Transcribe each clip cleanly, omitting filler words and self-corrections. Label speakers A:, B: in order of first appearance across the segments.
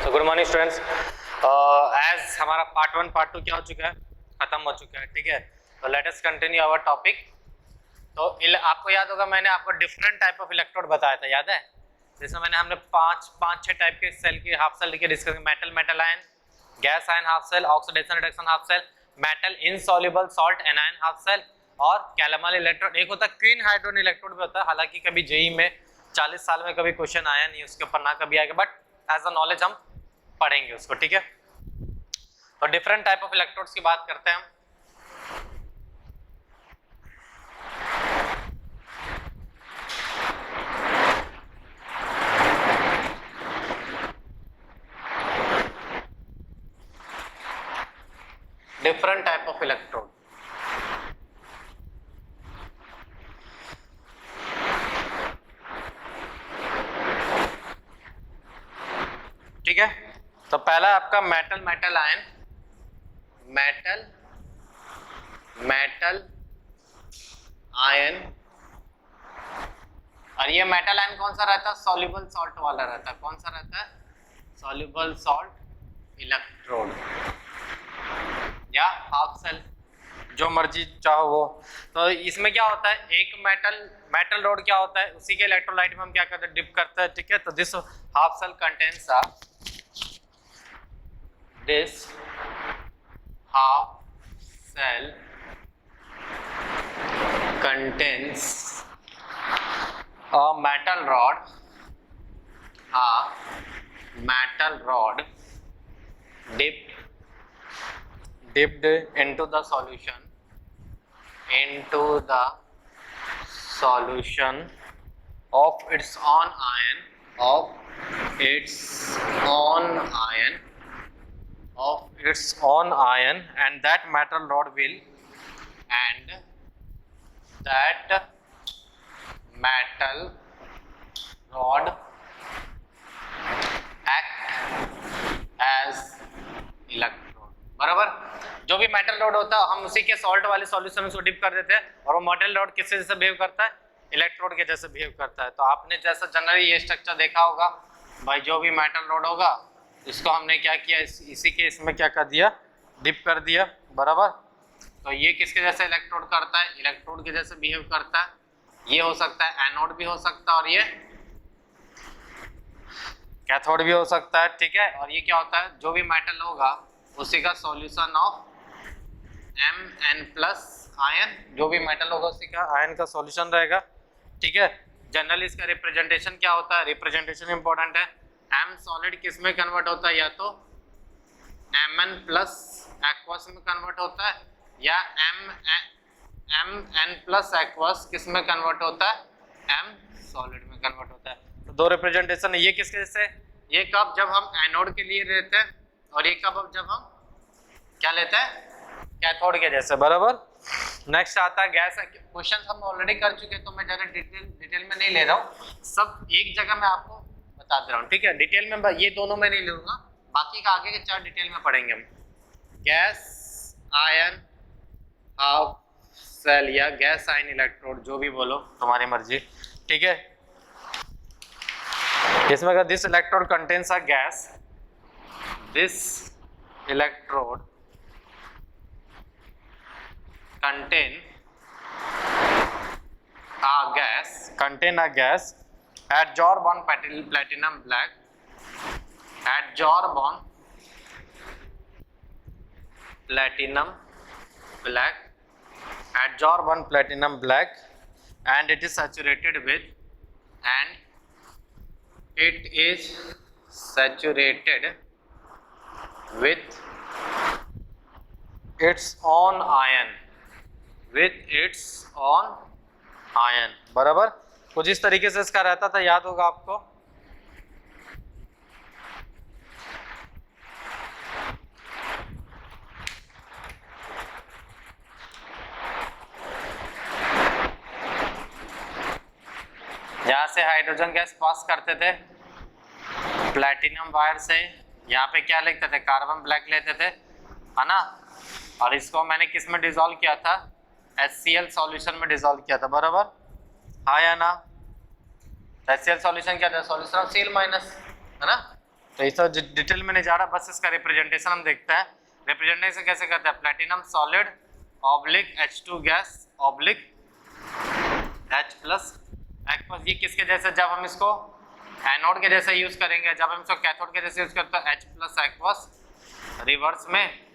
A: तो good morning students. As हमारा part 1 part 2 क्या हो चुका है, खत्म हो चुका है, ठीक है। तो let us continue our topic. तो आपको याद होगा मैंने आपको डिफरेंट टाइप ऑफ इलेक्ट्रोड बताया था, याद है? जैसे हमने पांच छह टाइप के सेल की हाफ सेल के discuss, metal ion, gas ion half cell, oxidation reduction half cell, metal insoluble salt anion half cell और कैलमल इलेक्ट्रोड। एक होता है क्वीन हाइड्रोजन इलेक्ट्रोड भी होता है, हालांकि कभी जेई में 40 साल में कभी क्वेश्चन आया नहीं उसके ऊपर, ना कभी आएगा, बट एज अ नॉलेज हम पढ़ेंगे उसको, ठीक है। तो डिफरेंट टाइप ऑफ इलेक्ट्रोड्स की बात करते हैं हम। डिफरेंट टाइप ऑफ इलेक्ट्रोड, ठीक है। तो पहला आपका मेटल आयन, मेटल आयन। और ये मेटल आयन कौन सा रहता है? सॉल्युबल सॉल्ट वाला रहता है। कौन सा रहता है? सॉल्युबल सॉल्ट इलेक्ट्रोड या हाफ सेल, जो मर्जी चाहो वो। तो इसमें क्या होता है, एक मेटल रोड क्या होता है, उसी के इलेक्ट्रोलाइट में हम क्या करते हैं, डिप करते हैं, ठीक है। तो this half cell contains this half cell contains a metal rod dipped into the solution of its own ion and that metal rod will act as electrode। बराबर। जो भी मेटल रोड होता है हम उसी के सॉल्ट वाले सॉल्यूशन में उसको डिप कर देते हैं, और वो मेटल रोड किससे जैसे बिहेव करता है, इलेक्ट्रोड के जैसे बिहेव करता है। तो आपने जैसा जनरली ये स्ट्रक्चर देखा होगा भाई, जो भी मेटल रोड होगा इसको हमने क्या किया, इसी के इसमें क्या कर दिया, डिप कर दिया, बराबर। तो ये किसके जैसे इलेक्ट्रोड करता है, इलेक्ट्रोड के जैसे बिहेव करता है। ये हो सकता है एनोड भी हो सकता है और ये कैथोड भी हो सकता है, ठीक है। और ये क्या होता है, जो भी मेटल होगा उसी का सॉल्यूशन ऑफ Mn+ आयन, जो भी मेटल होगा उसी का आयन का सॉल्यूशन रहेगा, ठीक है। जनरली इसका रिप्रेजेंटेशन क्या होता है, रिप्रेजेंटेशन इंपॉर्टेंट है। M सॉलिड किस में कन्वर्ट होता है, या तो Mn+ एक्वस में कन्वर्ट होता है, या Mn+ एक्वस किस में कन्वर्ट होता है, M सॉलिड में कन्वर्ट होता है। तो दो रिप्रेजेंटेशन है। ये किसके जैसे, ये कब जब हम एनोड के लिए लेते हैं, और ये कब जब हम क्या लेते हैं, कैथोड के जैसे, बराबर। नेक्स्ट आता है गैस। क्वेश्चन हम ऑलरेडी कर चुके हैं तो मैं ज़्यादा डिटेल में नहीं ले रहा हूँ, सब एक जगह मैं आपको बता दे रहा हूँ, ठीक है। डिटेल में ये दोनों में नहीं लूंगा, बाकी का आगे के 4 डिटेल में पढ़ेंगे हम। गैस आयन हाफ सेल या गैस आयन इलेक्ट्रोड, जो भी बोलो तुम्हारी मर्जी, ठीक है। इसमें अगर this electrode contains a gas, this electrode contain a gas, adsorb on platinum black, adsorb on platinum black, and it is saturated with its own ion, बराबर। कुछ इस तरीके से इसका रहता था, याद होगा आपको। यहां से हाइड्रोजन गैस पास करते थे प्लैटिनम वायर से, यहाँ पे क्या लिखते थे, कार्बन ब्लैक लेते थे, है ना। और इसको मैंने किस में डिसॉल्व किया था, HCl सॉल्यूशन में डिसॉल्व किया था, बराबर, हाँ या ना। HCl सॉल्यूशन क्या था, सॉल्यूशन ऑफ Cl माइनस, है ना। तो इस डिटेल में नहीं जा रहा, बस इसका रिप्रेजेंटेशन हम देखते हैं। रिप्रेजेंटेशन कैसे करते हैं, platinum solid oblique H2 gas oblique H plus aqueous. ये किसके जैसे, जब हम इसको एनोड के जैसे यूज करेंगे, जब हम इसको कैथोड के जैसे यूज करते हैं H प्लस एक्वस, रिवर्स में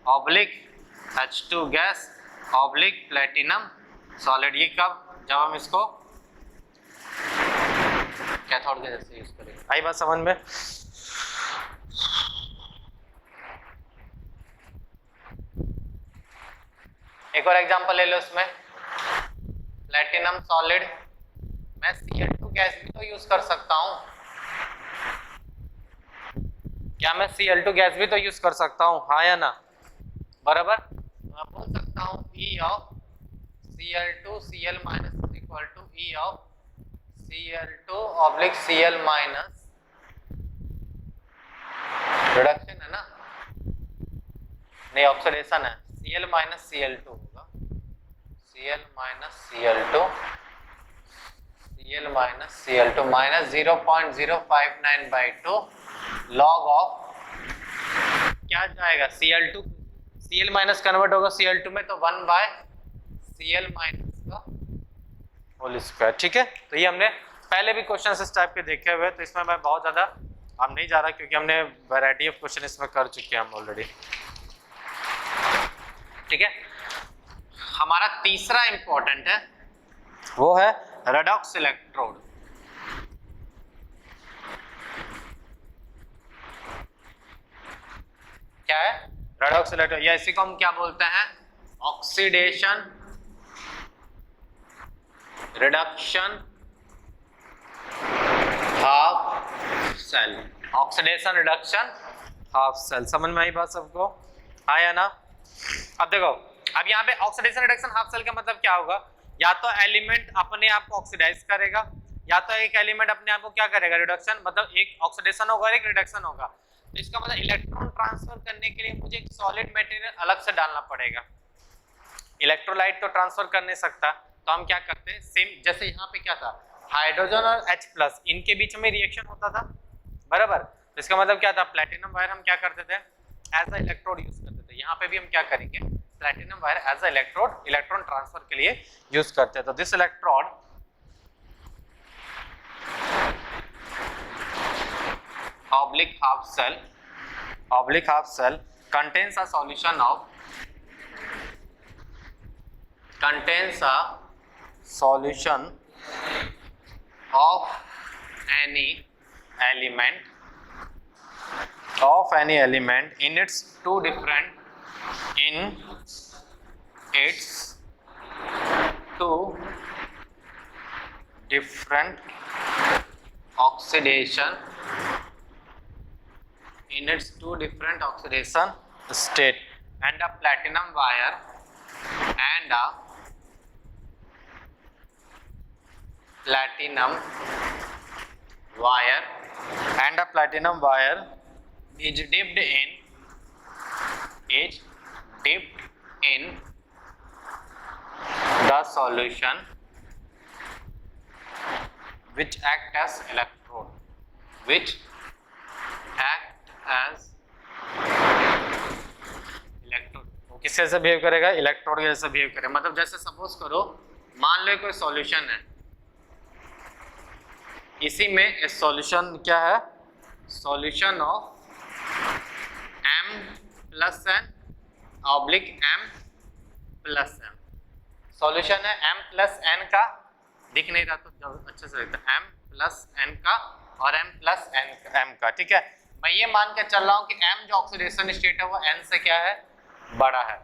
A: oblique H2 gas oblique platinum solid. ये कब, जब हम इसको कैथोड के जैसे यूज करेंगे। आई बात समझ में? एक और एग्जांपल ले लो इसमें, प्लेटिनम सॉलिड, मैं Cl2 गैस भी तो यूज कर सकता हूं। क्या मैं Cl2 गैस भी तो यूज कर सकता हूं, हाँ या ना? बराबर। मैं बोल सकता हूं E of Cl2 Cl minus equal to E of Cl2 oblique Cl minus, reduction है ना, नहीं ऑक्सीडेशन है, Cl माइनस Cl2 होगा, Cl minus Cl2, Cl minus Cl2 minus 0.059/2 log of, क्या जाएगा Cl2, Cl माइनस कन्वर्ट होगा Cl2 में, तो 1/Cl माइनस का होल स्क्वायर। ठीक है, तो ये हमने पहले भी क्वेश्चन इस टाइप के देखे हुए, तो इसमें मैं बहुत ज्यादा अब नहीं जा रहा क्योंकि हमने वैरायटी ऑफ क्वेश्चन इसमें कर चुके हैं हम ऑलरेडी। ठीक है, हमारा तीसरा इंपॉर्टेंट है, वो है रेडॉक्स इलेक्ट्रोड। क्या है रेडॉक्स इलेक्ट्रोड, या इसी को हम क्या बोलते हैं, oxidation reduction half cell, oxidation reduction half cell. समझ में आई बात सबको, हाँ या ना? अब देखो, अब यहाँ पे ऑक्सीडेशन रिडक्शन हाफ सेल का मतलब क्या होगा, या तो एलिमेंट अपने आप को ऑक्सीडाइज करेगा, या तो एक एलिमेंट अपने आप को क्या करेगा, रिडक्शन, मतलब एक ऑक्सीडेशन होगा एक रिडक्शन होगा। तो इसका मतलब इलेक्ट्रॉन ट्रांसफर करने के लिए मुझे एक सॉलिड मटेरियल अलग से डालना पड़ेगा। इलेक्ट्रोलाइट तो ट्रांसफर कर नहीं सकता, तो हम क्या करते हैं, सेम जैसे यहाँ पे क्या था, हाइड्रोजन और H प्लस, इनके बीच में रिएक्शन होता था, बराबर। तो इसका मतलब क्या था, प्लेटिनम वायर हम क्या करते थे, एज अ इलेक्ट्रोड यूज करते थे। यहाँ पे भी हम क्या करेंगे, platinum wire as a electrode electron transfer के लिए यूज करते हैं। तो this electrode oblique half cell contains a solution of any element in its two different oxidation state, and a platinum wire is dipped in the solution which act as electrode, वो किस जैसे behave करेगा, electrode के जैसे behave करेगा। मतलब जैसे suppose करो, मान लो कोई सॉल्यूशन है, इसी में सॉल्यूशन क्या है, solution of M+N oblique M+M, solution है M+N का, दिख नहीं रहा तो अच्छे से लिखते हैं, M+N का और M+M का। ठीक है, मैं ये मान के चल रहा हूँ कि M जो ऑक्सीडेशन स्टेट है वो N से क्या है, बड़ा है।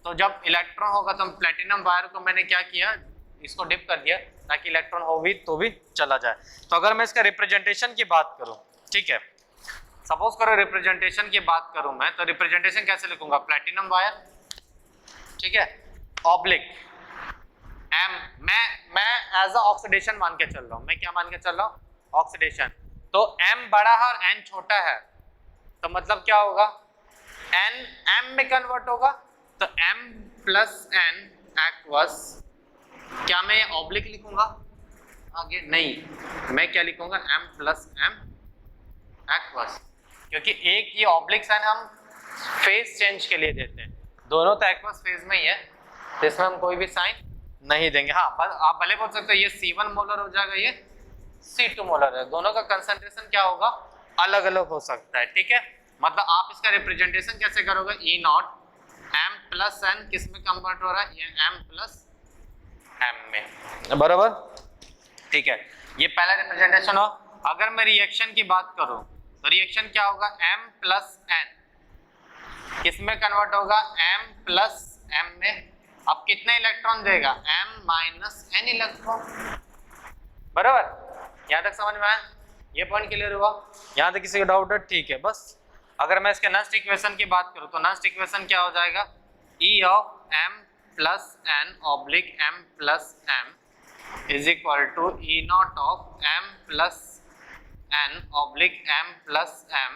A: तो जब इलेक्ट्रॉन होगा तो प्लेटिनम वायर को मैंने क्या किया, इसको डिप कर दिया ताकि इलेक्ट्रॉन हो भी तो भी चला जाए। तो अगर मैं इसका रिप्रेजेंटेशन की बात करूं, ठीक है, सपोज करो रिप्रेजेंटेशन की बात करूं मैं, तो रिप्रेजेंटेशन कैसे लिखूंगा, प्लेटिनम वायर, ठीक है, ऑब्लिक M, मैं एज अ ऑक्सीडेशन मान के चल रहा हूं, मैं क्या मान के चल रहा हूं, ऑक्सीडेशन। तो M बड़ा है और N छोटा है, तो मतलब क्या होगा, N M में कन्वर्ट होगा, तो M+N एक्वस, क्या मैं ये ऑब्लिक लिखूंगा आगे, नहीं, मैं क्या लिखूंगा, M+M एक्वस, क्योंकि एक ये ऑब्लिक साइन हम फेज चेंज के लिए देते हैं, दोनों तो एक्वस फेज में ही है, तो इसमें हम कोई भी साइन नहीं देंगे। हाँ, बस आप भले बोल सकते हो ये C1 मोलर हो जाएगा, ये C2 मोलर है, दोनों का कंसंट्रेशन क्या होगा, अलग अलग हो सकता है, ठीक है। मतलब आप इसका रिप्रेजेंटेशन कैसे करोगे, E not M plus N किस में कन्वर्ट हो रहा है, ये M प्लस M में, बराबर, ठीक है। ये पहला रिप्रेजेंटेशन हो। अगर मैं रिएक्शन की बात करूं तो रिएक्शन क्या होगा, M प्लस N किस में कन्वर्ट होगा, M प्लस M में। अब कितने इलेक्ट्रॉन देगा, M माइनस N इलेक्ट्रॉन, बराबर। यहां तक समझ में आया, ये पॉइंट क्लियर हुआ, यहां तक किसी को डाउट है, ठीक है। बस अगर मैं इसके नेक्स्ट इक्वेशन की बात करूं तो नेक्स्ट इक्वेशन क्या हो जाएगा, E of M plus N oblique M plus M is equal to E not of M plus N oblique M plus M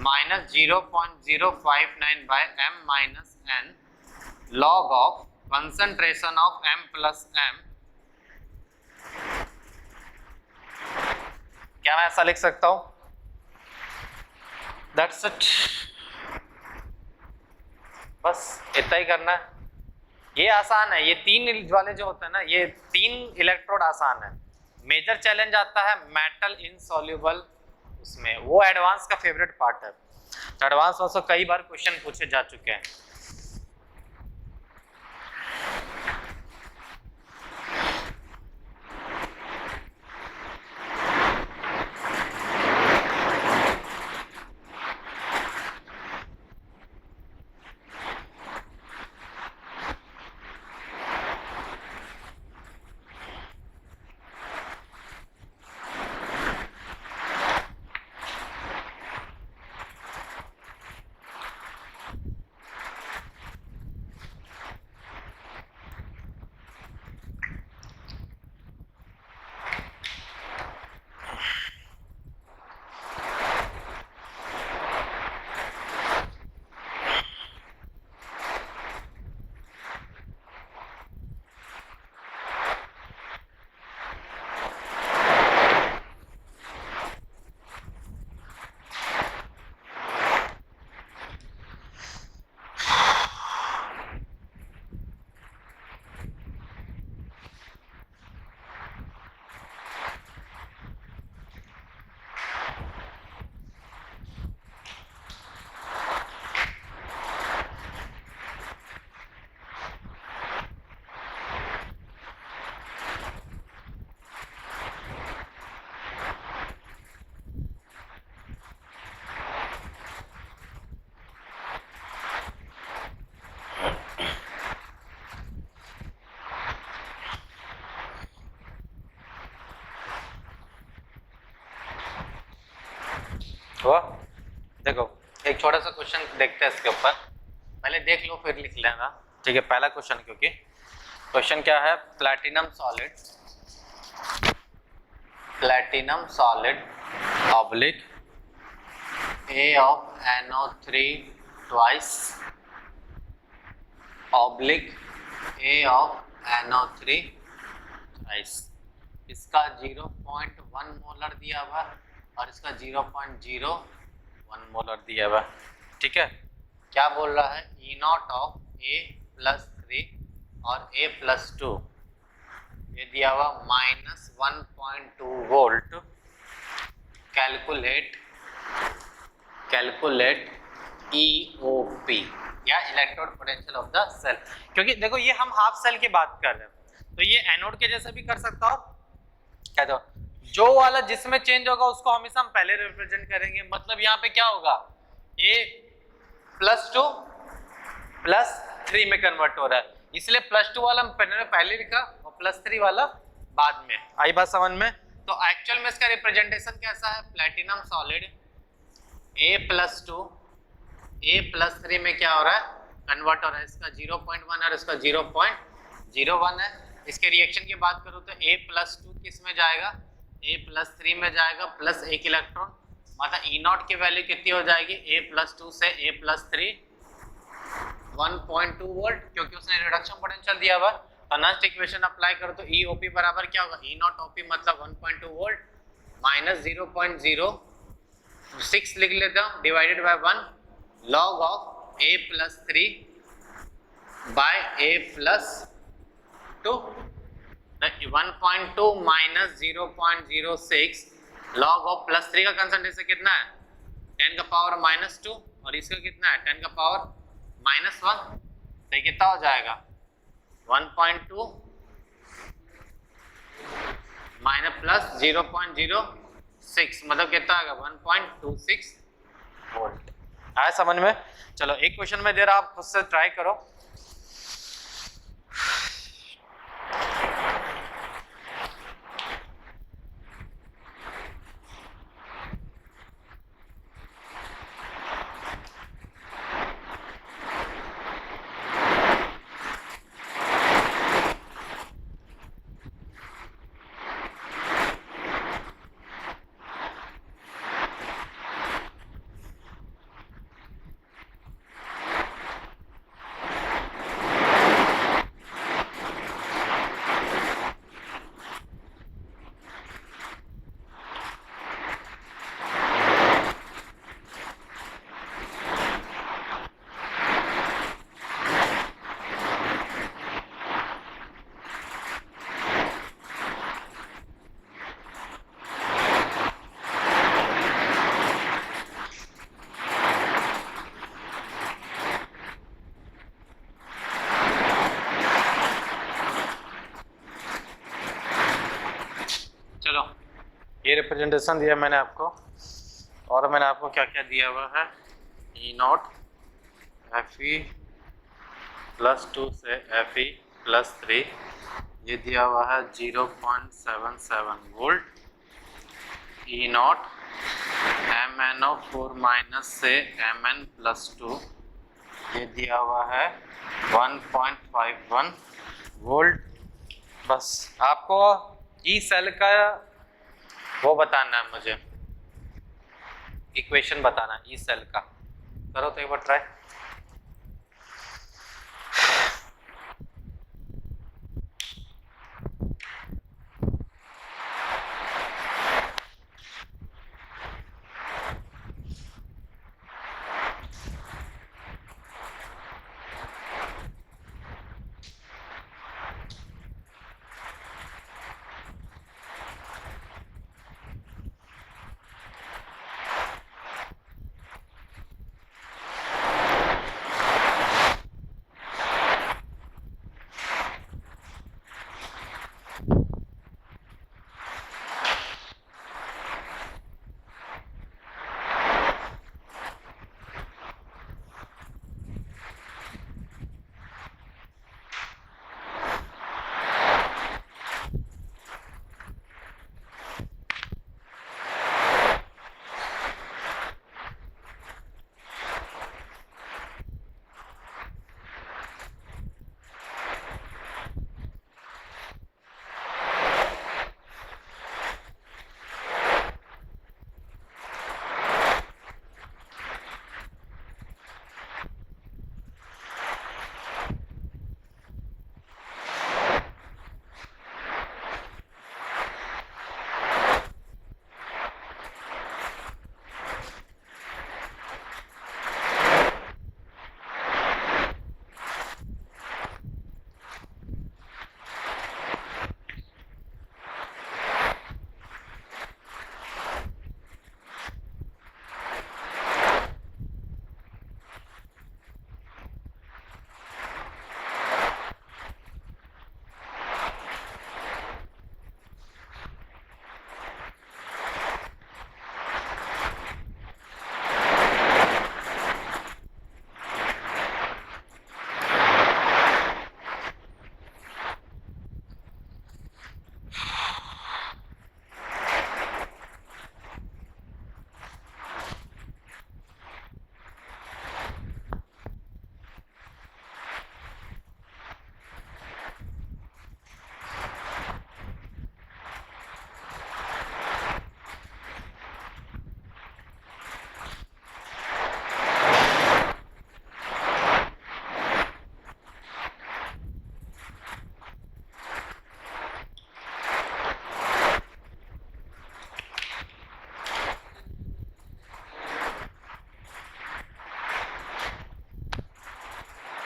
A: minus 0.059 by M minus N log of concentration of M plus M। क्या मैं ऐसा लिख सकता हूं, That's it, बस इतना ही करना है। ये आसान है, ये तीन वाले जो होते हैं ना, ये तीन इलेक्ट्रोड आसान है। मेजर चैलेंज आता है मेटल इनसॉल्युबल, उसमें वो एडवांस का फेवरेट पार्ट है, तो एडवांस में से कई बार क्वेश्चन पूछे जा चुके हैं। हुआ, देखो एक छोटा सा क्वेश्चन देखते हैं इसके ऊपर, पहले देख लो फिर लिख लेना, ठीक है। पहला क्वेश्चन, क्योंकि क्वेश्चन क्या है, platinum solid oblique A of NO3 twice oblique A of NO3 thrice, इसका 0.1 मोलर दिया हुआ और इसका 0.01 मोलर दिया हुआ, ठीक है। क्या बोल रहा है, E not of A plus 3 और A प्लस 2, ये दिया हुआ माइनस 1.2 वोल्ट। कैलकुलेट EOP या electrode potential of the cell, क्योंकि देखो ये हम हाफ सेल की बात कर रहे हैं, तो ये एनोड के जैसा भी कर सकता हो, क्या दो जो वाला जिसमें चेंज होगा उसको हमेशा हम पहले रिप्रेजेंट करेंगे। मतलब यहाँ पे क्या होगा, A प्लस 2 प्लस 3 में कन्वर्ट हो रहा है, इसलिए प्लस 2 वाला पहले लिखा और प्लस 3 वाला बाद में। आई बात समझ में। तो एक्चुअल में इसका रिप्रेजेंटेशन कैसा है, platinum solid A plus 2 A plus 3 में क्या हो रहा है, कन्वर्ट हो रहा है, इसका 0.1 और इसका 0.01 है। इसके रिएक्शन की बात करूँ तो A प्लस 2 किस में जाएगा, A प्लस 3 में जाएगा, प्लस 1 इलेक्ट्रॉन, मतलब E नॉट की वैल्यू कितनी हो जाएगी, A प्लस 2 से A प्लस 3 1.2 वोल्ट, क्योंकि उसने रिडक्शन पोटेंशियल दिया हुआ। तो नेक्स्ट इक्वेशन अप्लाई करो तो EOP बराबर क्या होगा, E नॉट OP मतलब 1.2 वोल्ट माइनस 0.0 6 लिख लेता हूँ divided by 1 log of a plus 3 by a plus 2 1.2 minus 0.06 log of plus 3 का कंसंट्रेशन कितना है 10 का पावर माइनस 2 और इसका कितना है 10 का पावर माइनस 1 तो ये कितना हो जाएगा 1.2 माइनस प्लस 0.06 मतलब कितना आएगा 1.26 वोल्ट। आया समझ में? चलो एक क्वेश्चन में दे रहा आप खुद से ट्राई करो। ये रिप्रेजेंटेशन दिया मैंने आपको और मैंने आपको क्या क्या दिया हुआ है ई नॉट एफ ई प्लस 2 से एफ ई प्लस 3 ये दिया हुआ है 0.77 volt E not M N O 4 minus से एम एन प्लस 2 ये दिया हुआ है 1.51 वोल्ट। बस आपको ई सेल का वो बताना है मुझे इक्वेशन बताना है ई सेल का। करो तो एक बार ट्राई।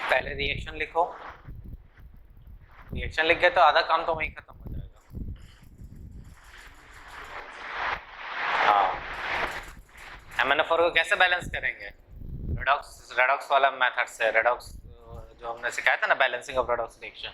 A: पहले रिएक्शन लिखो, रिएक्शन लिख गए तो आधा काम तो वहीं खत्म हो जाएगा। हाँ, MnO4 को कैसे बैलेंस करेंगे? रेडॉक्स वाला मेथड से, रेडॉक्स जो हमने सिखाया था ना, बैलेंसिंग ऑफ रेडॉक्स रिएक्शन।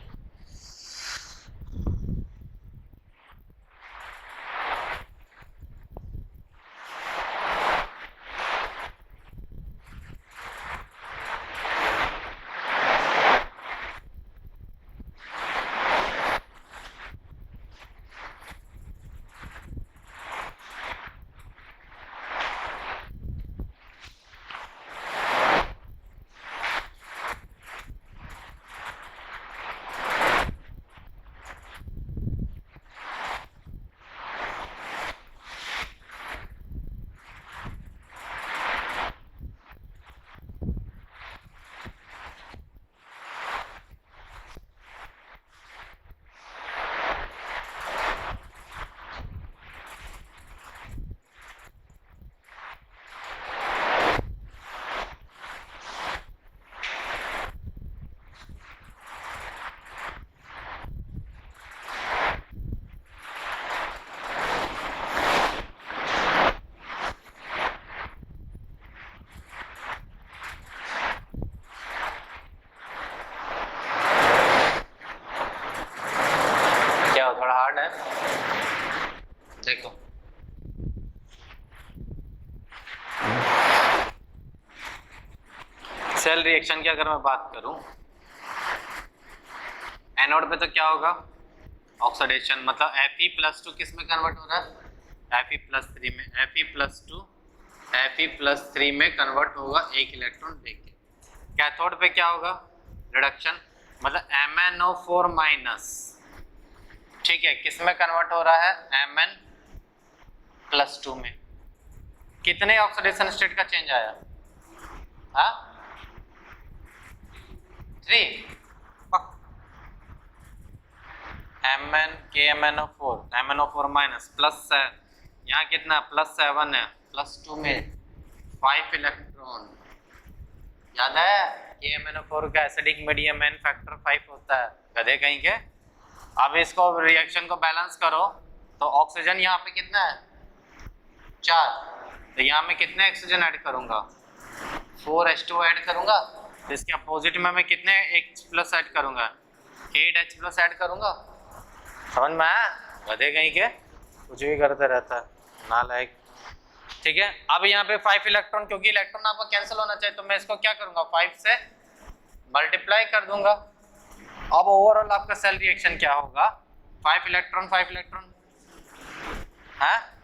A: थोड़ा हार्ड है, देखो। सेल रिएक्शन की अगर मैं बात करूं, एनोड पे तो क्या होगा? ऑक्सीडेशन, मतलब Fe+2 किस में कन्वर्ट हो रहा है? Fe+3 में। Fe+2 Fe+3 में कन्वर्ट होगा एक इलेक्ट्रॉन देके। कैथोड पे क्या होगा? रिडक्शन, मतलब MnO4-, ठीक है, किस में कन्वर्ट हो रहा है? Mn+2 में। कितने ऑक्सीडेशन स्टेट का चेंज आया? हाँ, 3। MnO4 प्लस है, यहाँ कितना? +7 है, +2 में 5 इलेक्ट्रॉन। याद है KMnO4 का एसिडिक मीडियम N फैक्टर 5 होता है, गधे कहीं के। अब इसको रिएक्शन को बैलेंस करो तो ऑक्सीजन यहाँ पे कितना है? 4। तो यहाँ में कितने ऑक्सीजन ऐड करूंगा? 4H2 ऐड करूंगा। तो इसके अपोजिट में मैं कितने H+ ऐड करूंगा? 8H+ ऐड करूंगा। समझ में आया? गधे कहीं के, कुछ भी करते रहता है, नालायक। ठीक है, अब यहाँ पे 5 इलेक्ट्रॉन, क्योंकि इलेक्ट्रॉन आपका कैंसिल होना चाहिए, तो मैं इसको क्या करूंगा? 5 से मल्टीप्लाई कर दूंगा। अब ओवरऑल आपका सेल रिएक्शन क्या होगा? 5 इलेक्ट्रॉन 5 इलेक्ट्रॉन, हाँ?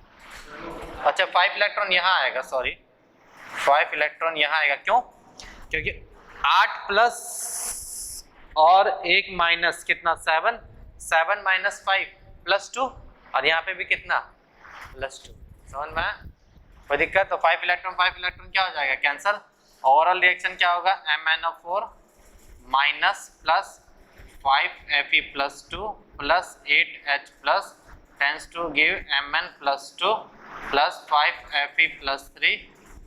A: अच्छा, 5 इलेक्ट्रॉन यहाँ आएगा, सॉरी, 5 इलेक्ट्रॉन यहाँ आएगा। क्यों? क्योंकि 8+ और 1 माइनस कितना? 7 - 5 +2, और यहाँ पे भी कितना? +2। समझ में? कोई दिक्कत? तो 5 इलेक्ट्रॉन क्या हो जाएगा? कैंसल। ओवरऑल रिएक्शन क्या होगा? MnO4- plus 5Fe+2 plus 8H+ tends to give Mn+2 plus 5Fe+3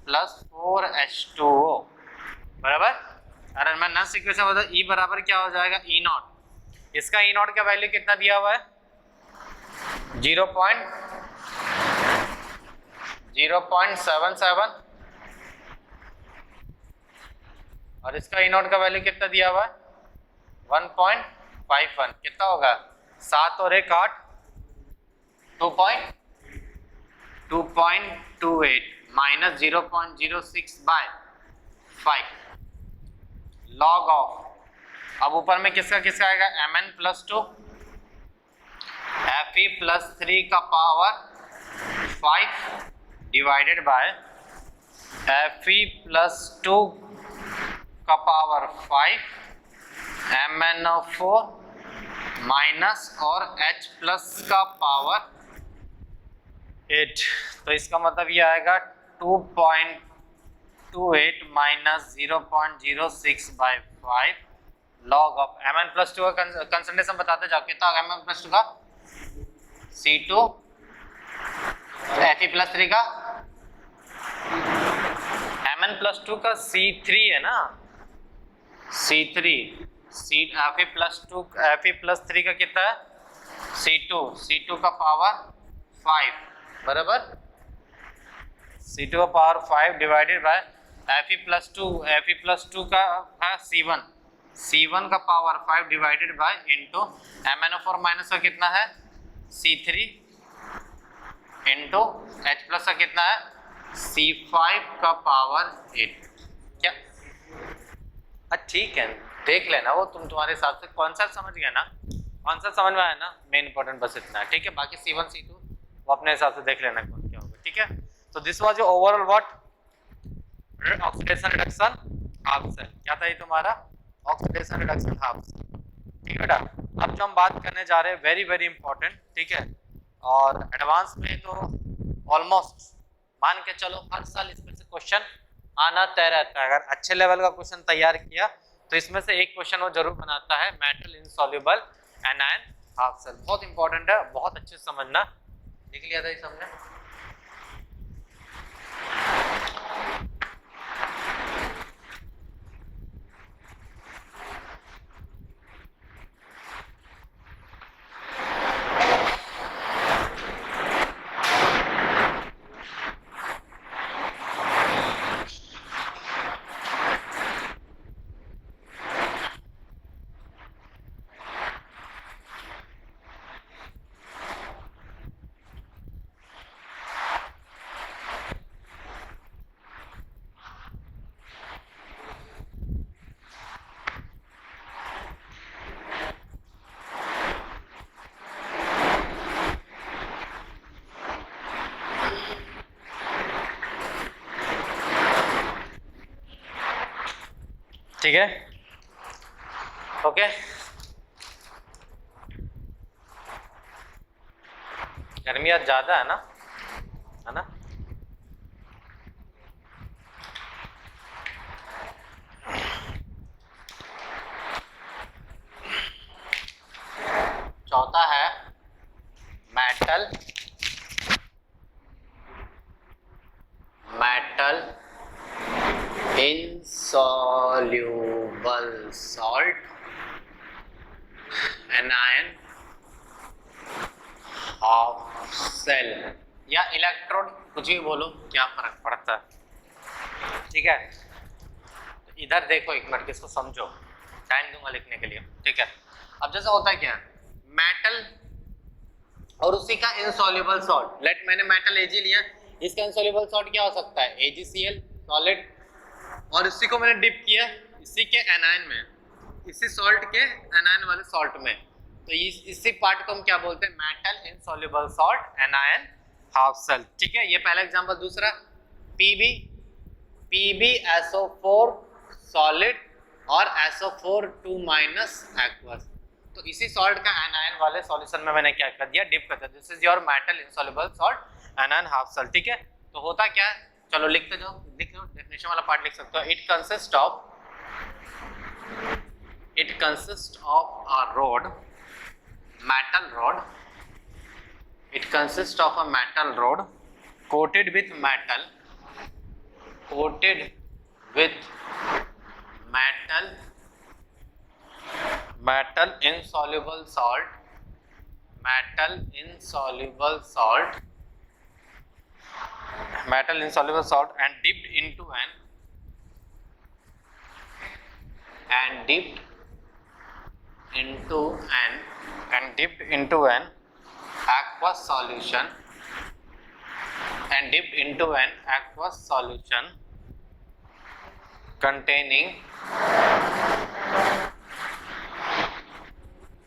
A: plus 4H2O, बराबर। अरे मैं नेक्स्ट इक्वेशन बता, E बराबर क्या हो जाएगा? E0। इसका E0 का वैल्यू कितना दिया हुआ है? 0.77, और इसका E0 का वैल्यू कितना दिया हुआ है? 1.51। कितना होगा? 7 और 1 8, 2.28 माइनस 0.06/5 लॉग ऑफ। अब ऊपर में किसका किसका आएगा? Mn+2 Fe+3 का पावर 5 डिवाइडेड बाय Fe+2 का पावर 5 MnO4 माइनस और H+ का पावर 8। तो इसका मतलब ये आएगा 2.28 माइनस 0.06/5 लॉग ऑफ Mn+2 का कंसंट्रेशन बताते जाओ। कितना होगा Mn+2 का? C2 Fe+3 का Mn+2 का C3 है ना, C3 Fe+2 Fe+3 का कितना है C2 का पावर 5 बराबर C2 का पावर 5 डिवाइडेड बाय Fe+2 का है C1 का power 5 divided by into MnO4 minus का कितना है C3 इनटू H प्लस का कितना है C5 का पावर 8 क्या ठीक है देख लेना वो तुम्हारे हिसाब से कॉन्सेप्ट समझ गया ना कॉन्सेप्ट समझ में आया ना मेन इंपॉर्टेंट बस इतना है ठीक है बाकी C1 C2 वो अपने हिसाब से देख लेना कौन क्या होगा ठीक है तो this was your overall what oxidation reduction half cell क्या था ये तुम्हारा ऑक्सीडेशन रिडक्शन हाफ सेल ठीक है बेटा अब जो हम बात करने जा रहे हैं वेरी वेरी इंपॉर्टेंट ठीक है और एडवांस में तो ऑलमोस्ट मान के चलो हर साल इसमें से क्वेश्चन आना तय रहता है अगर अच्छे लेवल का क्वेश्चन तैयार किया तो इसमें से एक क्वेश्चन वो जरूर बनाता है metal insoluble anion half cell बहुत इंपॉर्टेंट है बहुत अच्छे से समझना लिख लिया था इस हमने ठीक है ओके गर्मी आज ज्यादा है ना चौथा है metal insoluble salt anion half cell या इलेक्ट्रोड कुछ भी बोलो क्या फर्क पड़ता है ठीक है तो इधर देखो एक मिनट इसको समझो टाइम दूंगा लिखने के लिए ठीक है अब जैसा होता है क्या मेटल और उसी का इनसॉल्युबल सॉल्ट लेट मैंने मेटल Ag लिया इसका इनसॉल्युबल सॉल्ट क्या हो सकता है AgCl सॉलिड और इसी को मैंने डिप किया इसी के एनायन में इसी सॉल्ट के एनायन वाले सॉल्ट में तो इसी पार्ट को हम क्या बोलते हैं metal insoluble salt anion half cell ठीक है ये पहला एग्जांपल दूसरा PbSO4 सॉलिड और SO4 2 माइनस एक्वस तो इसी सॉल्ट का एनायन वाले सॉल्यूशन में मैंने क्या कर दिया डिप कर दिया this is your metal insoluble salt anion half cell ठीक है तो होता क्या है चलो लिखते जाओ लिख लो डेफिनेशन वाला पार्ट लिख सकते हो it consist of a rod metal rod it consists of a metal rod coated with metal insoluble salt and dipped into an aqueous solution containing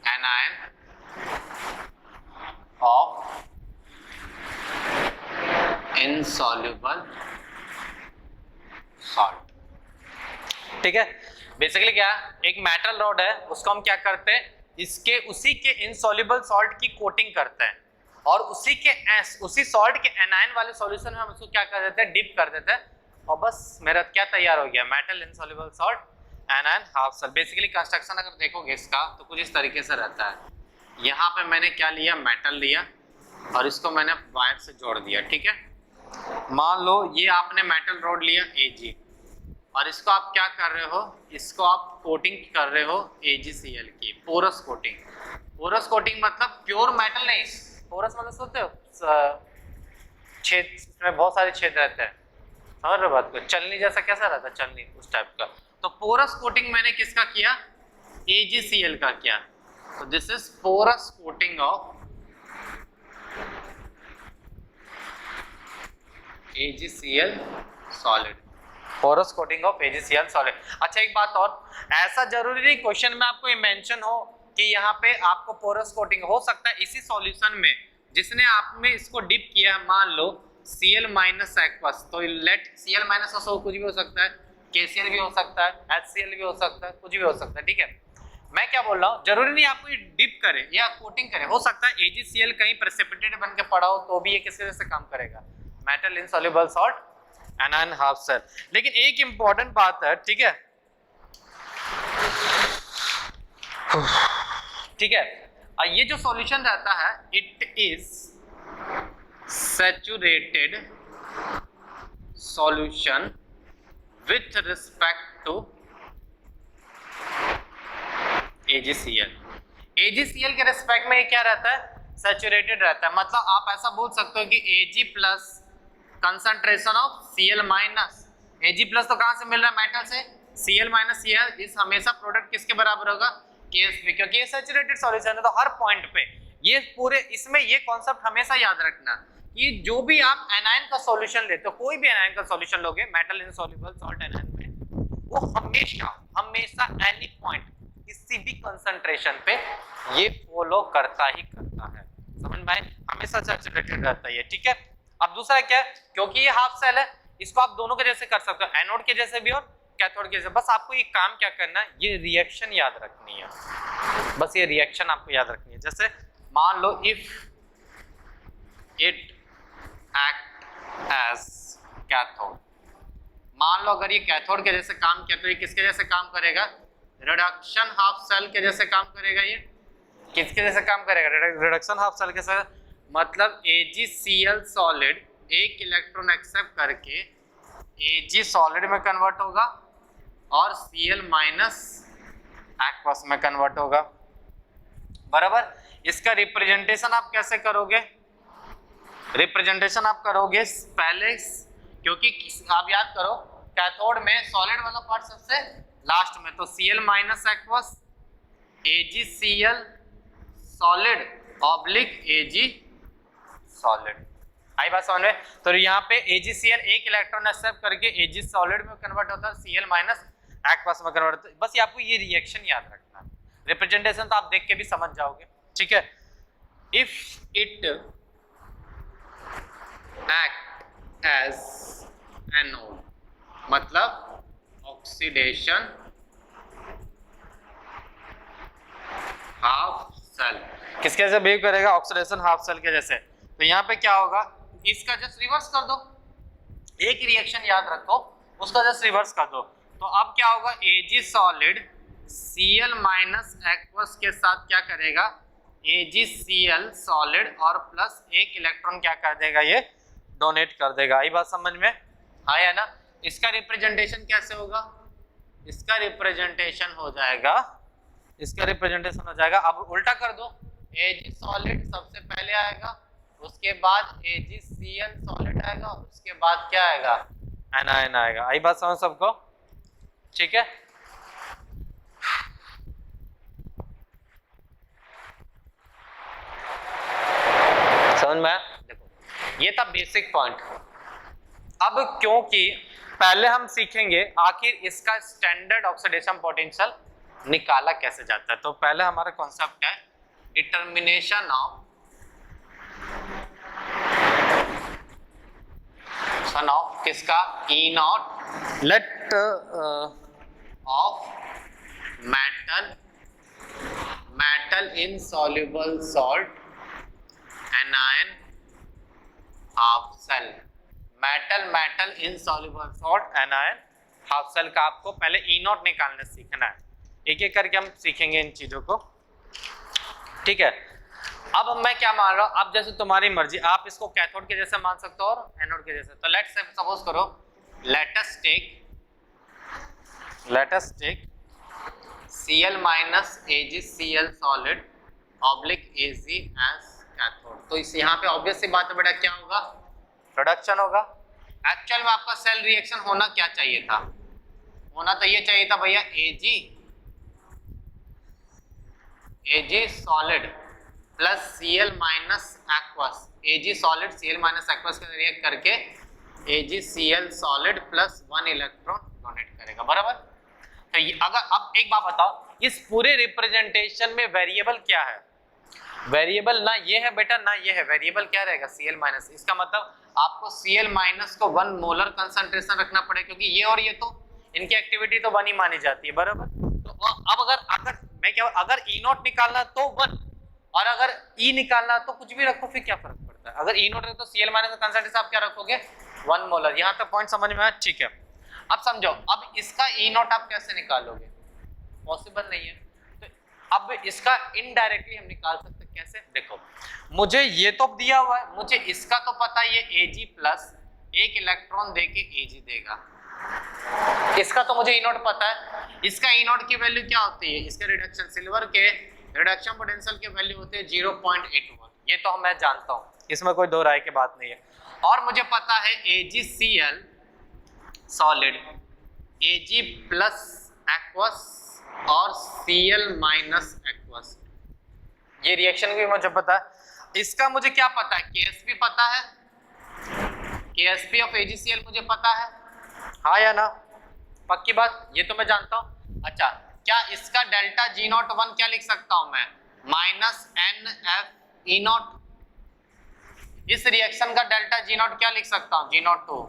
A: anion of insoluble salt ठीक है basically क्या एक metal rod है उसको हम क्या करते हैं इसके उसी के इनसॉल्युबल सॉल्ट की कोटिंग करते हैं और उसी सॉल्ट के एनायन वाले सॉल्यूशन में हम उसको क्या कर देते हैं डिप कर देते हैं और बस मेरा क्या तैयार हो गया metal insoluble salt anion half cell basically construction अगर देखोगे इसका तो कुछ इस तरीके से रहता है यहाँ पे मैंने क्या लिया मेटल लिया और इसको मैंने वायर से जोड़ दिया ठीक है मान लो ये आपने मेटल रॉड लिया Ag और इसको आप क्या कर रहे हो, इसको आप कोटिंग कर रहे हो AgCl की, पोरस कोटिंग। पोरस कोटिंग मतलब प्योर मेटल नहीं, पोरस मतलब सोचते हो छेद, इसमें बहुत सारे छेद रहते हैं, समझ रहे हो बात को, चलनी जैसा कैसा रहता है, चलनी उस टाइप का। तो पोरस कोटिंग मैंने किसका किया, AgCl का किया। तो this is porous coating of AgCl solid, porous coating of AgCl solid. अच्छा एक बात और, ऐसा जरूरी नहीं क्वेश्चन में आपको ये मेंशन हो कि यहाँ पे आपको पोरस कोटिंग, हो सकता है इसी सॉल्यूशन में जिसने आप में इसको डिप किया, मान लो Cl माइनस एक्वस, तो लेट Cl माइनस कुछ भी हो सकता है, KCl भी हो सकता है, HCl भी हो सकता है, कुछ भी हो सकता है, ठीक है। मैं क्या बोल रहा हूँ, जरूरी नहीं आपको ये डिप करे या कोटिंग करे, हो सकता है AgCl कहीं प्रेसिपिटेट बन के पड़ा हो तो भी ये किसके जैसे काम करेगा, metal insoluble salt, anion half cell. लेकिन एक इंपॉर्टेंट बात है, ठीक है, ठीक है, ये जो सॉल्यूशन रहता है it is saturated solution with respect to AgCl। AgCl के रिस्पेक्ट में ये क्या रहता है, सैचुरेटेड रहता है। मतलब आप ऐसा बोल सकते हो कि Ag plus concentration of Cl minus, Ag plus तो कहां से मिल रहा है, मेटल से, Cl माइनस Cl इस हमेशा प्रोडक्ट किसके बराबर होगा, KSP, क्योंकि ये सैचुरेटेड सॉल्यूशन है। तो हर पॉइंट पे ये पूरे, इसमें ये कॉन्सेप्ट हमेशा याद रखना कि जो भी आप एनायन का सॉल्यूशन लेते हो, कोई भी एनायन का सॉल्यूशन लोगे मेटल इनसॉल्युबल सॉल्ट एनायन में, वो हमेशा हमेशा एनी पॉइंट किसी भी कंसंट्रेशन पे ये फॉलो करता ही करता है, समझ में आए, हमेशा सैचुरेटेड रहता है ये, ठीक है। अब दूसरा क्या है, क्योंकि ये हाफ सेल है, इसको आप दोनों के जैसे कर सकते हो, एनोड के जैसे भी और कैथोड के जैसे। बस आपको ये काम क्या करना है, ये रिएक्शन याद रखनी है, बस ये रिएक्शन आपको याद रखनी है। जैसे मान लो if it act as cathode, मान लो अगर ये कैथोड के जैसे काम किया तो ये किसके जैसे काम करेगा, रिडक्शन हाफ सेल के जैसे काम करेगा। ये किसके जैसे काम करेगा, रिडक्शन हाफ सेल के साथ, मतलब AgCl सॉलिड एक इलेक्ट्रॉन एक्सेप्ट करके Ag सॉलिड में कन्वर्ट होगा और Cl माइनस एक्वस में कन्वर्ट होगा, बराबर। इसका रिप्रेजेंटेशन आप कैसे करोगे, रिप्रेजेंटेशन आप करोगे पहले, क्योंकि आप याद करो कैथोड में सॉलिड वाला पार्ट सबसे लास्ट में, तो Cl minus aqueous AgCl solid oblique Ag solid, आई बात समझ में। तो यहाँ पे AgCl एक इलेक्ट्रॉन एक्सेप्ट करके Ag सॉलिड में कन्वर्ट होता है, Cl माइनस एक्वस में कन्वर्ट होता है। बस आपको ये रिएक्शन याद रखना है, रिप्रेजेंटेशन तो आप देख के भी समझ जाओगे, ठीक है। If it act as anode, मतलब ऑक्सीडेशन हाफ सेल, किसके जैसे बिहेव करेगा, ऑक्सीडेशन हाफ सेल के जैसे। तो यहाँ पे क्या होगा, इसका जस्ट रिवर्स कर दो, एक रिएक्शन याद रखो, उसका जस्ट रिवर्स कर दो। तो अब क्या होगा, Ag solid Cl minus aqueous के साथ क्या करेगा, AgCl सॉलिड और प्लस एक इलेक्ट्रॉन क्या कर देगा, ये डोनेट कर देगा। आई बात समझ में, हाँ या ना। इसका रिप्रेजेंटेशन कैसे होगा, इसका रिप्रेजेंटेशन हो जाएगा, इसका रिप्रेजेंटेशन हो जाएगा, अब उल्टा कर दो, Ag सॉलिड सबसे पहले आएगा, उसके बाद AgCl सॉलिड आएगा, उसके बाद क्या आएगा, एनायन आएगा। आई बात समझ सबको, ठीक है। समझ में, देखो ये था बेसिक पॉइंट। अब क्योंकि पहले हम सीखेंगे आखिर इसका स्टैंडर्ड ऑक्सीडेशन पोटेंशियल निकाला कैसे जाता है, तो पहले हमारा कॉन्सेप्ट है डिटर्मिनेशन ऑफ किसका, E naught let of metal insoluble salt anion half cell, metal insoluble salt anion half cell का आपको पहले E नॉट निकालना सीखना है, एक एक करके हम सीखेंगे इन चीजों को, ठीक है। अब मैं क्या मान रहा हूं, अब जैसे तुम्हारी मर्जी, आप इसको कैथोड के जैसे मान सकते हो और एनोड के जैसे। तो लेट्स सपोज करो, let us take let us take Cl minus AgCl solid oblique Ag as cathode. तो इस यहाँ पे ऑब्वियस सी बात है बेटा, क्या होगा? प्रोडक्शन होगा। एक्चुअल में आपका सेल रिएक्शन होना क्या चाहिए था? होना तो ये चाहिए था भैया Ag solid plus Cl minus aqueous, Ag solid Cl minus aqueous का रिएक्ट करके AgCl solid plus 1 electron donate करेगा, बराबर। तो अगर अब एक बात बताओ, इस पूरे रिप्रेजेंटेशन में वेरिएबल क्या है? वेरिएबल ना ये है बेटा ना ये है, वेरिएबल क्या रहेगा? Cl minus. इसका मतलब आपको Cl माइनस को 1 मोलर कंसंट्रेशन रखना पड़ेगा, क्योंकि ये और ये तो इनकी एक्टिविटी तो 1 ही मानी जाती है, बराबर। तो अब अगर मैं क्या, अगर E नॉट निकालना तो 1 और अगर E निकालना तो कुछ भी रखो, फिर क्या फर्क पड़ता है? अगर E नॉट है तो Cl माइनस का कंसंट्रेशन आप क्या रखोगे? 1 मोलर। यहाँ तक पॉइंट समझ में आया? ठीक है। अब समझो, अब इसका E नॉट आप कैसे निकालोगे? पॉसिबल नहीं है। तो अब इसका इनडायरेक्टली हम निकाल सकते हैं। कैसे? देखो, मुझे ये तो दिया हुआ है, मुझे इसका तो पता है, ये Ag प्लस 1 इलेक्ट्रॉन देके Ag देगा। इसका तो मुझे E नॉट पता है। इसका E नॉट की वैल्यू क्या होती है? इसके रिडक्शन, सिल्वर के रिडक्शन पोटेंशियल की वैल्यू होती है 0.81। ये तो मैं जानता हूँ, इसमें कोई दो राय की बात नहीं है। और मुझे पता है AgCl solid, Ag plus aqueous और Cl माइनस एक्वस, ये रिएक्शन भी मुझे पता है। इसका मुझे क्या पता है? KSP पता है, KSP ऑफ AgCl मुझे पता है, हाँ या ना? पक्की बात, ये तो मैं जानता हूँ। अच्छा, क्या इसका डेल्टा G नॉट 1 क्या लिख सकता हूं मैं? Minus NF E not. इस रिएक्शन का डेल्टा G नॉट क्या लिख सकता हूं? G not 2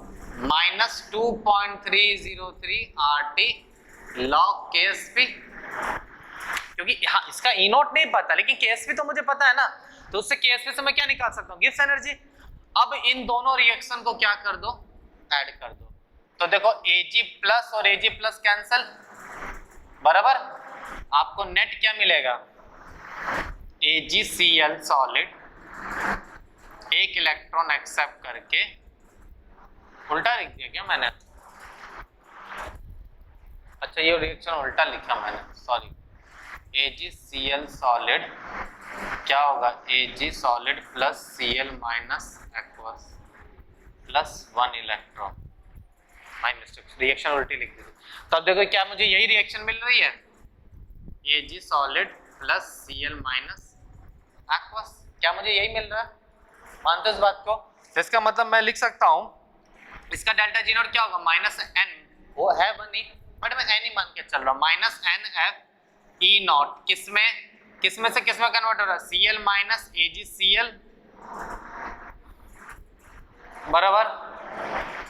A: minus 2.303 RT log KSP। क्योंकि हाँ, इसका E नॉट नहीं पता, लेकिन KSP तो मुझे पता है ना, तो उससे KSP से मैं क्या निकाल सकता हूँ? Gibbs energy. अब इन दोनों रिएक्शन को क्या कर दो? ऐड कर दो। तो देखो, Ag प्लस और Ag प्लस कैंसल, बराबर। आपको नेट क्या मिलेगा? AgCl सॉलिड 1 इलेक्ट्रॉन एक्सेप्ट करके, उल्टा लिख दिया क्या मैंने? अच्छा, ये रिएक्शन उल्टा लिखा मैंने, सॉरी। AgCl सॉलिड क्या होगा? Ag solid plus Cl minus aqueous plus 1 electron. My mistake, reaction उल्टी लिख दी। तो अब देखो, क्या मुझे यही रिएक्शन मिल रही है? Ag solid plus Cl minus aqueous, क्या मुझे यही मिल रहा है? मानते हो इस बात को? तो इसका मतलब मैं लिख सकता हूं, इसका डेल्टा G नॉट क्या होगा? माइनस n, वो है 1 ही, बट मैं n ही मान के चल रहा हूं। माइनस NF E नॉट, किसमें से किसमें कन्वर्ट हो रहा है? Cl माइनस AgCl, बराबर,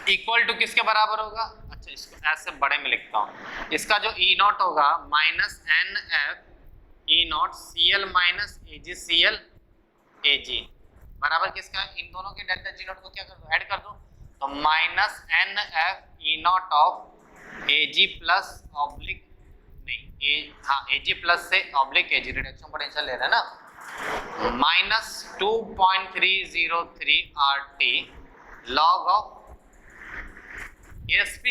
A: इक्वल टू किसके बराबर होगा? अच्छा, इसको ऐसे बड़े में लिखता हूं। इसका जो E नॉट होगा minus NF E not Cl minus AgCl Ag, बराबर किसका? इन दोनों के डेल्टा G नॉट को क्या कर दो? ऐड कर दो। तो minus NF E not of Ag plus oblique नहीं, हाँ, Ag प्लस से ऑब्लिक Ag, रिडक्शन पोटेंशियल ले रहे हैं ना, minus 2.303 RT log of KSP।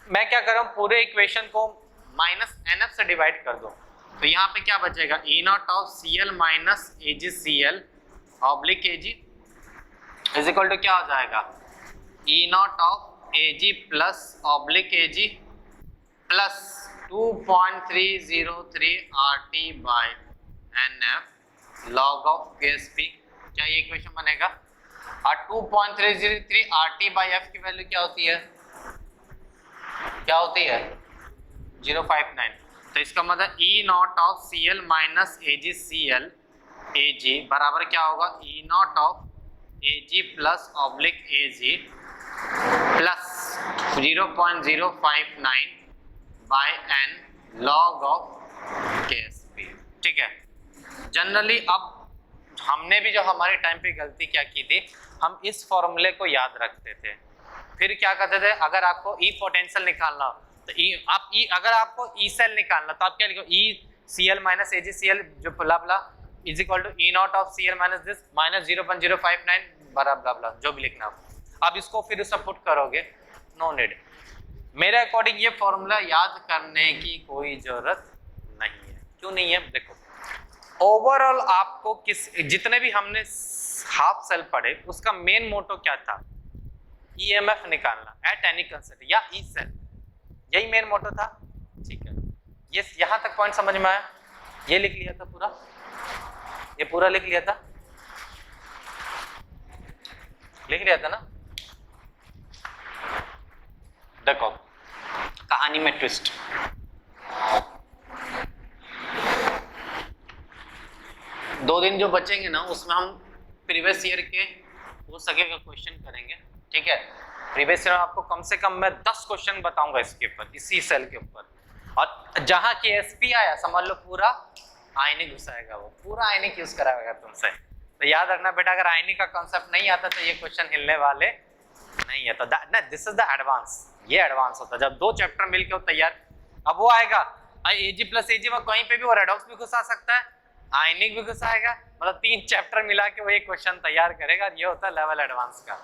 A: मैं क्या कर रहा हूँ? पूरे इक्वेशन को माइनस NF से डिवाइड कर दो, तो यहाँ पे क्या बचेगा? E not of Cl minus AgCl oblique Ag is equal to क्या हो जाएगा? E not of Ag plus oblique Ag plus 2.303 RT by NF log of KSP। क्या ये इक्वेशन बनेगा? और 2.303 RT बाय F की वैल्यू क्या होती है? क्या होती है? 059। तो इसका मतलब E not of Cl minus AgCl Ag बराबर क्या होगा? E not of Ag plus oblique Ag plus 0.059 by n log of KSP। ठीक है। जनरली अब हमने भी जो हमारे टाइम पे गलती क्या की थी, हम इस फॉर्मूले को याद रखते थे, फिर क्या करते थे? अगर आपको E पोटेंशियल निकालना हो तो अगर आपको E सेल निकालना तो आप क्या लिखो? E Cl माइनस AgCl जो blah blah is equal to E not of Cl minus this minus 0.059 बराबर ब्ला ब्ला, जो भी लिखना हो। अब इसको फिर उसमें पुट करोगे, नो नीड। मेरे अकॉर्डिंग ये फॉर्मूला याद करने की कोई जरूरत नहीं है। क्यों नहीं है? देखो ओवरऑल आपको जितने भी हमने हाफ सेल पढ़े उसका मेन मोटो क्या था? ईएमएफ निकालना एट एनी कंसेंट या ई सेल, यही मेन मोटो था। ठीक है, ये यहां तक पॉइंट समझ में आया? ये लिख लिया था पूरा, ये पूरा लिख लिया था, लिख लिया था ना? देखो कहानी में ट्विस्ट, दो दिन जो बचेंगे ना उसमें हम प्रीवियस ईयर के हो सकेगा क्वेश्चन करेंगे। ठीक है, प्रीवियस ईयर आपको कम से कम मैं 10 क्वेश्चन बताऊंगा इसके ऊपर, इसी सेल के ऊपर। और जहां KSP आया समझ लो पूरा आयनिक घुसाएगा, वो पूरा आयनिक यूज कराएगा तुमसे। तो याद रखना बेटा, अगर आयनिक का कॉन्सेप्ट नहीं आता तो ये क्वेश्चन हिलने वाले नहीं है। तो दिस इज द एडवांस, ये एडवांस होता है जब दो चैप्टर मिलके हो तैयार। अब वो आएगा Ag + Ag में कहीं पे भी वो रेडॉक्स भी घुसा सकता है, आयनिक भी घुसाएगा, मतलब 3 चैप्टर मिला के वो एक क्वेश्चन तैयार करेगा। ये होता है लेवल एडवांस का।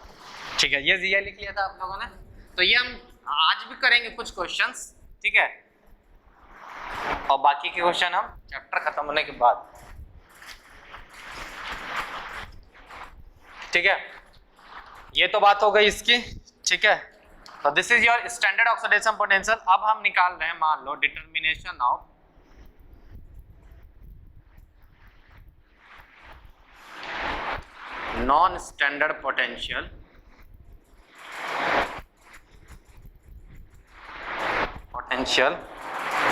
A: ठीक है, ये लिख लिया था आप लोगों ने। तो ये हम आज भी करेंगे कुछ क्वेश्चंस, ठीक है, और बाकी के क्वेश्चन हम चैप्टर खत्म होने के बाद। ठीक है, ये तो बात हो गई इसकी। ठीक है, तो this is your standard oxidation potential. अब हम निकाल रहे हैं, मान लो determination of non standard potential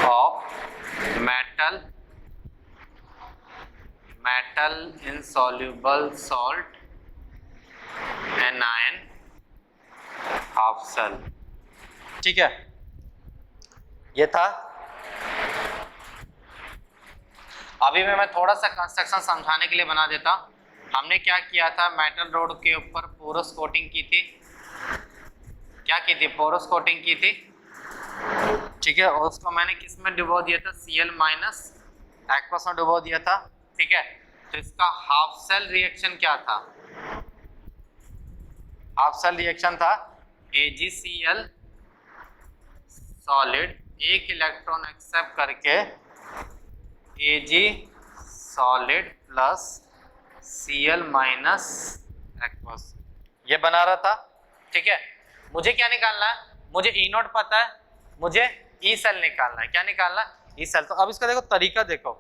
A: of metal insoluble salt anion half cell। ठीक है, ये था। अभी मैं थोड़ा सा कंस्ट्रक्शन समझाने के लिए बना देता। हमने क्या किया था, मेटल रोड के ऊपर पोरस कोटिंग की थी। क्या की थी? पोरस कोटिंग की थी। ठीक है, और उसको मैंने किस में डुबो दिया था? Cl- एक्वस में डुबो दिया था। ठीक है, तो इसका हाफ सेल रिएक्शन क्या था? हाफ सेल रिएक्शन था AgCl सॉलिड, एक इलेक्ट्रॉन एक्सेप्ट करके Ag solid plus Cl minus aqueous, ये बना रहा था। ठीक है, मुझे क्या निकालना है? मुझे E0 पता है, मुझे ई सेल निकालना है। क्या निकालना है? E cell. तो अब इसका देखो तरीका, देखो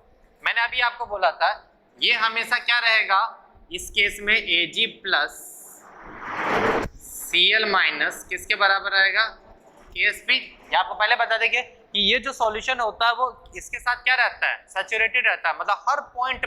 A: मैंने अभी आपको बोला था ये हमेशा क्या रहेगा इस केस में? Ag प्लस Cl माइनस किसके बराबर रहेगा? KSP। ये आपको पहले बता देंगे कि ये जो सॉल्यूशन होता है वो इसके साथ क्या रहता है? सैचुरेटेड रहता है। मतलब हर पॉइंट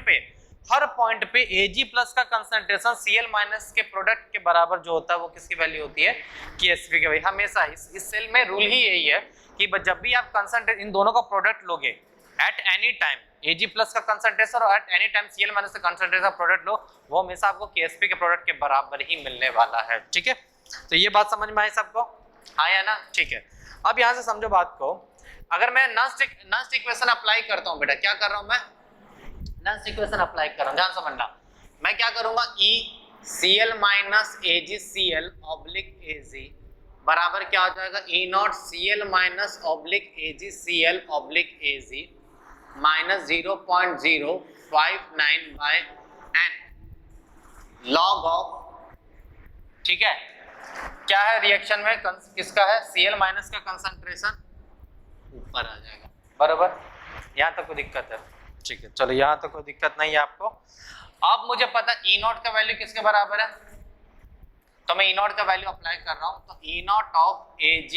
A: पे Ag प्लस का कंसंट्रेशन Cl माइनस के प्रोडक्ट के बराबर जो होता है वो किसकी वैल्यू होती है? KSP की। हमेशा इस सेल में रूल ही यही है कि जब भी आप कंसंट्रेट इन दोनों का प्रोडक्ट लोगे at any time, Ag plus का कंसंट्रेशन और at any time Cl minus का कंसंट्रेशन प्रोडक्ट लो, वो हमेशा आपको KSP के प्रोडक्ट के बराबर ही मिलने वाला है। ठीक है, तो ये बात समझ में आई सबको? आया ना? ठीक है, अब यहाँ से समझो बात को। अगर मैं नस्ट इक्वेशन अप्लाई करता हूँ बेटा, क्या कर रहा हूँ मैं? नस्ट इक्वेशन अप्लाई कर रहा हूँ, ध्यान समझना। मैं क्या करूंगा? ECl minus AgCl oblique Ag बराबर क्या हो जाएगा? E0 Cl minus oblique AgCl oblique Ag minus 0.059 by n log of. ठीक है, क्या है रिएक्शन में? किसका है? Cl माइनस का कंसंट्रेशन ऊपर आ जाएगा। बराबर, यहाँ तक कोई दिक्कत है? ठीक है, चलो यहाँ तक कोई दिक्कत नहीं है आपको। अब मुझे पता E0 का वैल्यू किसके बराबर है, तो मैं E0 का वैल्यू अप्लाई कर रहा हूँ। तो E0 of Ag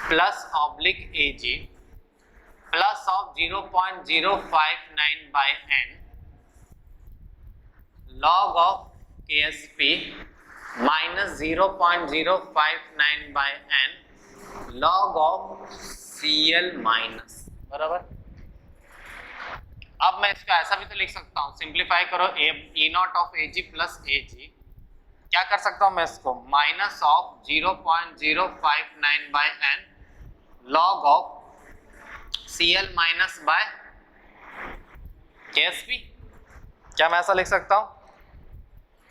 A: plus oblique Ag plus of 0.059 by n log of KSP minus 0.059 by n log of Cl minus. बराबर, अब मैं इसको ऐसा भी तो लिख सकता हूँ, सिंप्लीफाई करो, E0 of Ag plus Ag, क्या कर सकता हूँ मैं इसको? Minus of 0.059 by n log of Cl minus by KSP। क्या मैं ऐसा लिख सकता हूँ?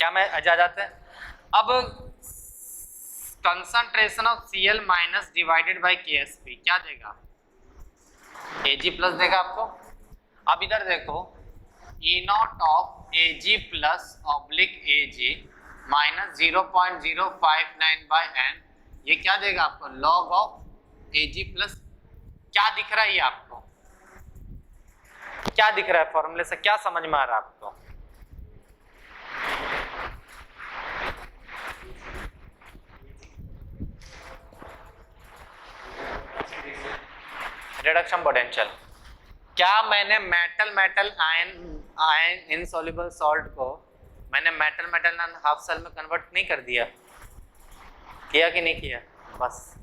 A: क्या मैं आ जाते हैं? अब concentration of Cl minus divided by KSP क्या देगा? Ag प्लस देगा आपको। अब इधर देखो E not of Ag plus oblique Ag minus 0.059 by n, ये क्या देगा आपको? लॉग ऑफ Ag प्लस, क्या दिख रहा है ये आपको? क्या दिख रहा है फॉर्मूले से, क्या समझ में आ रहा है आपको? Reduction potential. क्या मैंने मेटल आयन इनसॉल्युबल सॉल्ट को मैंने मेटल हाफ सेल में कन्वर्ट नहीं कर दिया? किया कि नहीं किया? बस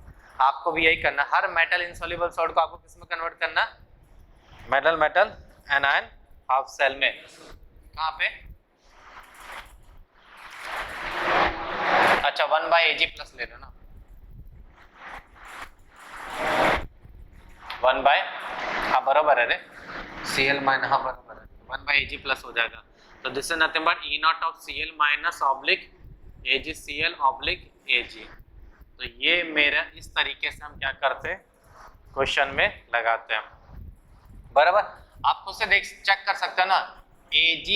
A: आपको भी यही करना, हर मेटल इनसॉल्युबल सॉल्ट को आपको किस में कन्वर्ट करना? मेटल एनायन हाफ सेल में। कहाँ पे? अच्छा 1/Ag प्लस ले लो ना, 1 बाय, हाँ बराबर है रे, Cl माइनस, हाँ बराबर है, 1/Ag प्लस हो जाएगा। तो this is nothing but E not of Cl minus oblique Ag Cl oblique Ag। तो ये मेरा इस तरीके से हम क्या करते हैं, क्वेश्चन में लगाते हैं, बराबर। आप उससे देख चेक कर सकते हो ना, Ag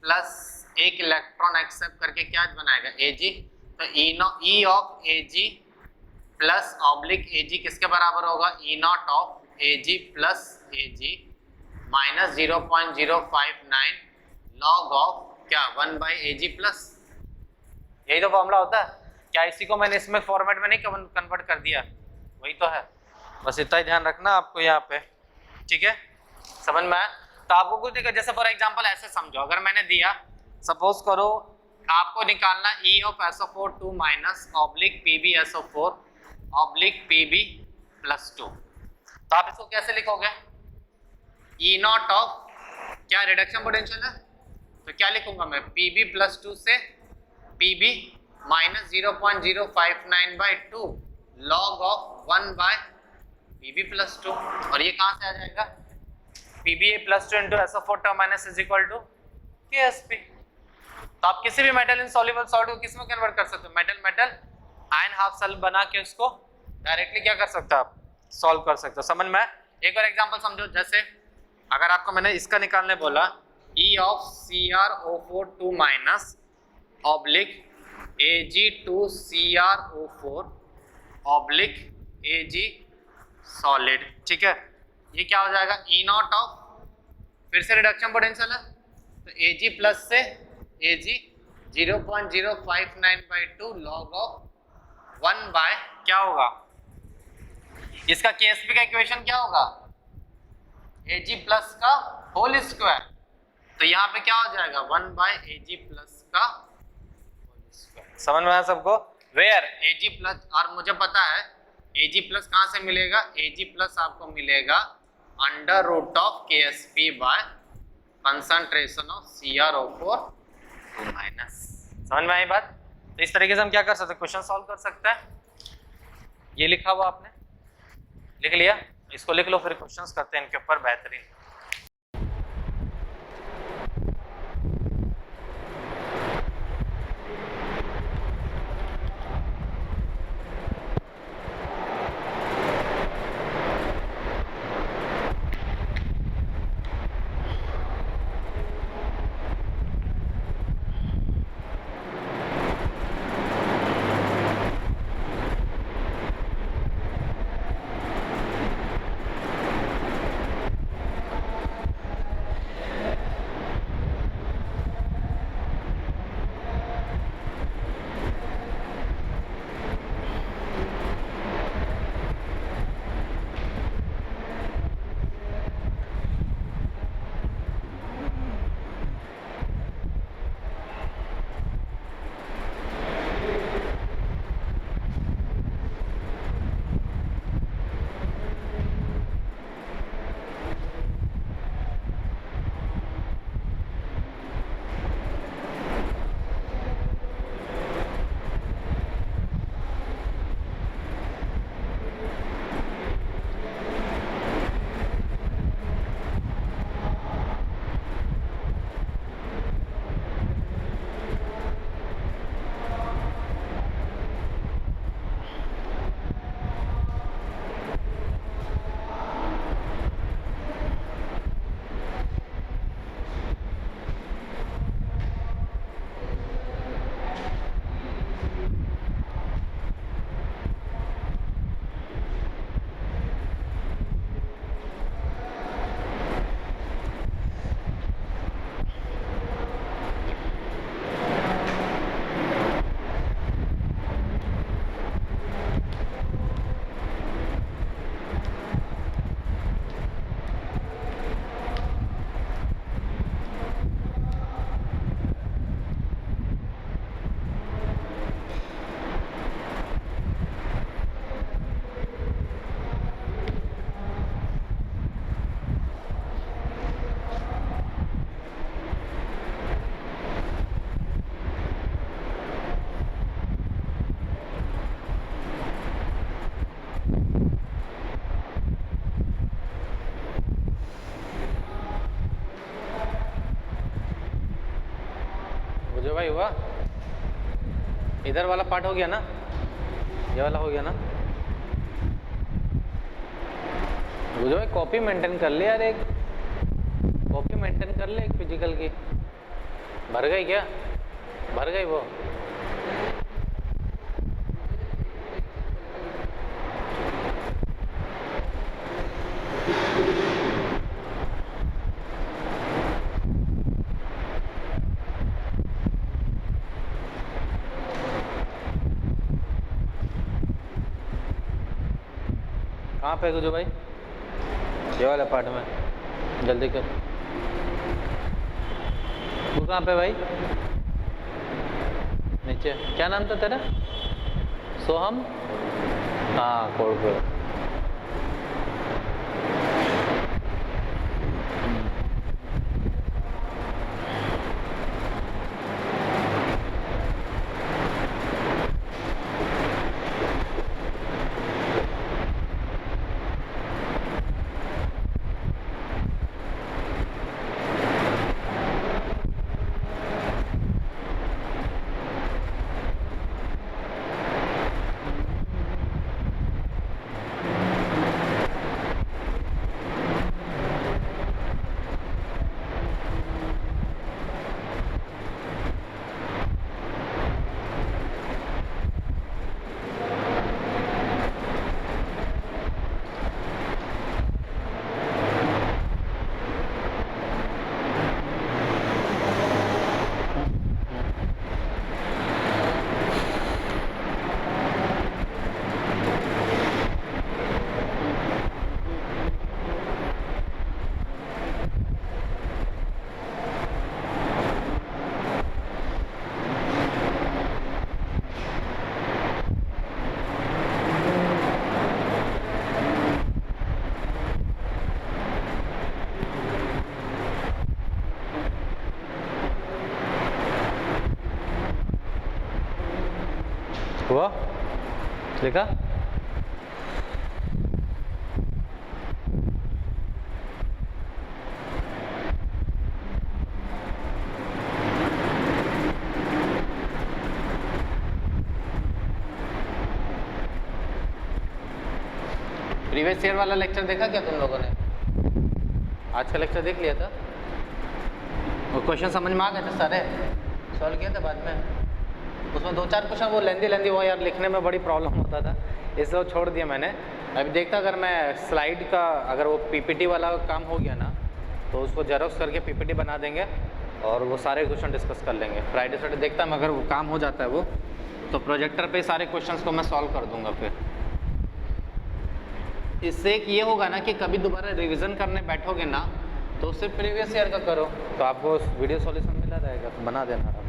A: प्लस एक इलेक्ट्रॉन एक्सेप्ट करके क्या बनाएगा? Ag। तो E of Ag plus oblique Ag किसके बराबर होगा? E not of Ag plus Ag minus 0.059 log of क्या? 1/Ag plus. यही तो फॉर्मूला होता है। क्या इसी को मैंने इसमें फॉर्मेट में नहीं कन्वर्ट कर दिया? वही तो है, बस इतना ही ध्यान रखना आपको यहाँ पे, ठीक है? समझ में आया? तो आपको कुछ दिक्कत, जैसे फॉर एग्जांपल ऐसे समझो, अगर मैंने दिया, सपोज करो आपको निकालना E of SO4 2 minus oblique PbSO4 oblique Pb plus 2, तो आप इसको कैसे लिखोगे? E नॉट ऑफ क्या रिडक्शन पोटेंशियल है, तो क्या लिखूंगा मैं? Pb प्लस 2 से Pb minus 0.059 by 2 log of 1 by Pb plus 2, और ये कहाँ से आ जाएगा? Pba plus 2 into SO4 term minus is equal to KSP। तो आप किसी भी मेटल इनसॉल्युबल सॉल्ट को किस में कन्वर्ट कर सकते हो? मेटल आयन हाफ सेल बना के उसको डायरेक्टली क्या कर सकते हो? आप सॉल्व कर सकते हो। समझ में? एक और एग्जांपल समझो, जैसे अगर आपको मैंने इसका निकालने बोला, E of CrO4 2 minus oblique Ag2CrO4 oblique Ag solid, ठीक है? ये क्या हो जाएगा? E नॉट ऑफ, फिर से रिडक्शन पोटेंशियल है, तो Ag प्लस से Ag 0.059 by 2 log of 1 by क्या होगा? इसका KSP का इक्वेशन क्या होगा? Ag प्लस का होल स्क्वायर, तो यहाँ पे क्या हो जाएगा? 1 बाय Ag प्लस का होल स्क्वायर। समझ में आया सबको? वेयर Ag प्लस, और मुझे पता है Ag प्लस कहाँ से मिलेगा? Ag प्लस आपको मिलेगा under root of KSP by concentration of CrO4 2 minus. समझ में आई बात? तो इस तरीके से हम क्या कर सकते हैं? क्वेश्चन सॉल्व कर सकते हैं। ये लिखा हुआ आपने लिख लिया, इसको लिख लो, फिर क्वेश्चंस करते हैं इनके ऊपर बेहतरीन। भाई हुआ? इधर वाला पार्ट हो गया ना, ये वाला हो गया ना? बुझो भाई कॉपी मेंटेन कर ले यार, एक कॉपी मेंटेन कर ले एक फिजिकल की। भर गई क्या? भर गई वो? कहाँ पे गुजो भाई? ये वाला पार्ट में जल्दी कर। वो कहाँ पे भाई? नीचे। क्या नाम था तेरा? सोहम? हाँ कोड पे। हुआ? देखा? प्रीवियस ईयर वाला लेक्चर देखा क्या तुम लोगों ने? आज का लेक्चर देख लिया था? वो क्वेश्चन समझ में आ गए थे सारे? सॉल्व किए थे बाद में? उसमें 2-4 क्वेश्चन वो लेंदी वो यार लिखने में बड़ी प्रॉब्लम होता था, इसलिए वो छोड़ दिया मैंने। अभी देखता अगर मैं स्लाइड का अगर वो पीपीटी वाला काम हो गया ना तो उसको जेरोक्स करके पीपीटी बना देंगे और वो सारे क्वेश्चन डिस्कस कर लेंगे। फ्राइडे सैटरडे देखता मैं अगर वो काम हो जाता है वो तो प्रोजेक्टर पे सारे क्वेश्चंस को मैं सॉल्व कर दूंगा। फिर इससे एक ये होगा ना कि कभी दोबारा रिवीजन करने बैठोगे ना तो उससे प्रीवियस ईयर का करो तो आपको वीडियो सॉल्यूशन मिला रहेगा, तो बना देना आराम से।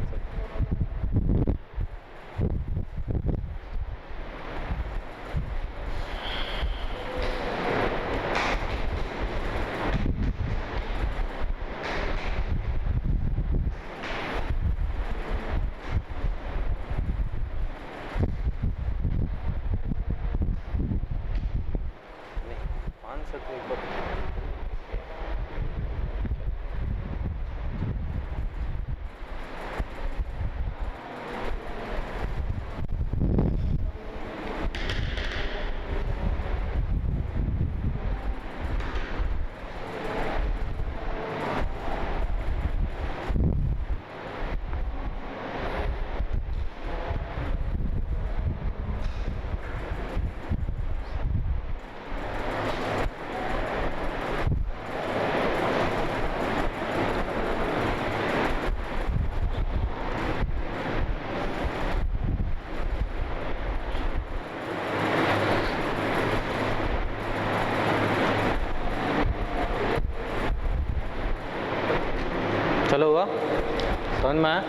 A: चलो हुआ? समझ में आया?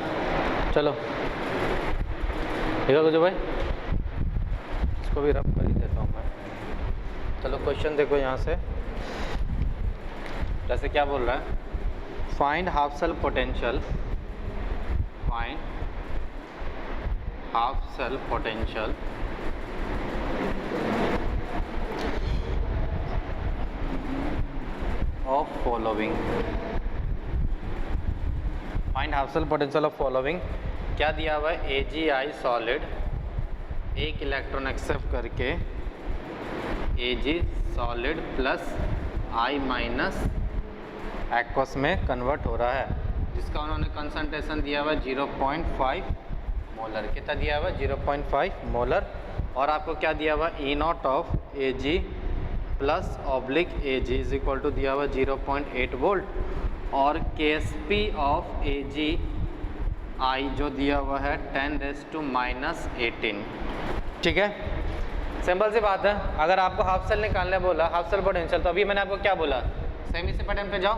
A: चलो ठीक है गुजो भाई, इसको भी रब कर ही देता हूँ मैं। चलो क्वेश्चन देखो यहाँ से, जैसे क्या बोल रहा है, find half cell potential, find half cell potential of following, find half cell potential of following क्या दिया हुआ है, AgI सॉलिड एक इलेक्ट्रॉन एक्सेप्ट करके Ag solid plus I minus aqueous में कन्वर्ट हो रहा है, जिसका उन्होंने कंसंट्रेशन दिया हुआ है 0.5 मोलर। कितना दिया हुआ है, 0.5 मोलर। और आपको क्या दिया हुआ है, E0 of Ag plus oblique Ag is equal to दिया हुआ 0.8 वोल्ट। और KSP ऑफ AgI जो दिया हुआ है 10⁻⁻18। ठीक है, सिंपल सी बात है। अगर आपको हाफ सेल निकालने बोला, हाफ सेल पोटेंशियल, तो अभी मैंने आपको क्या बोला, सेमी से पैटर्न पे जाओ,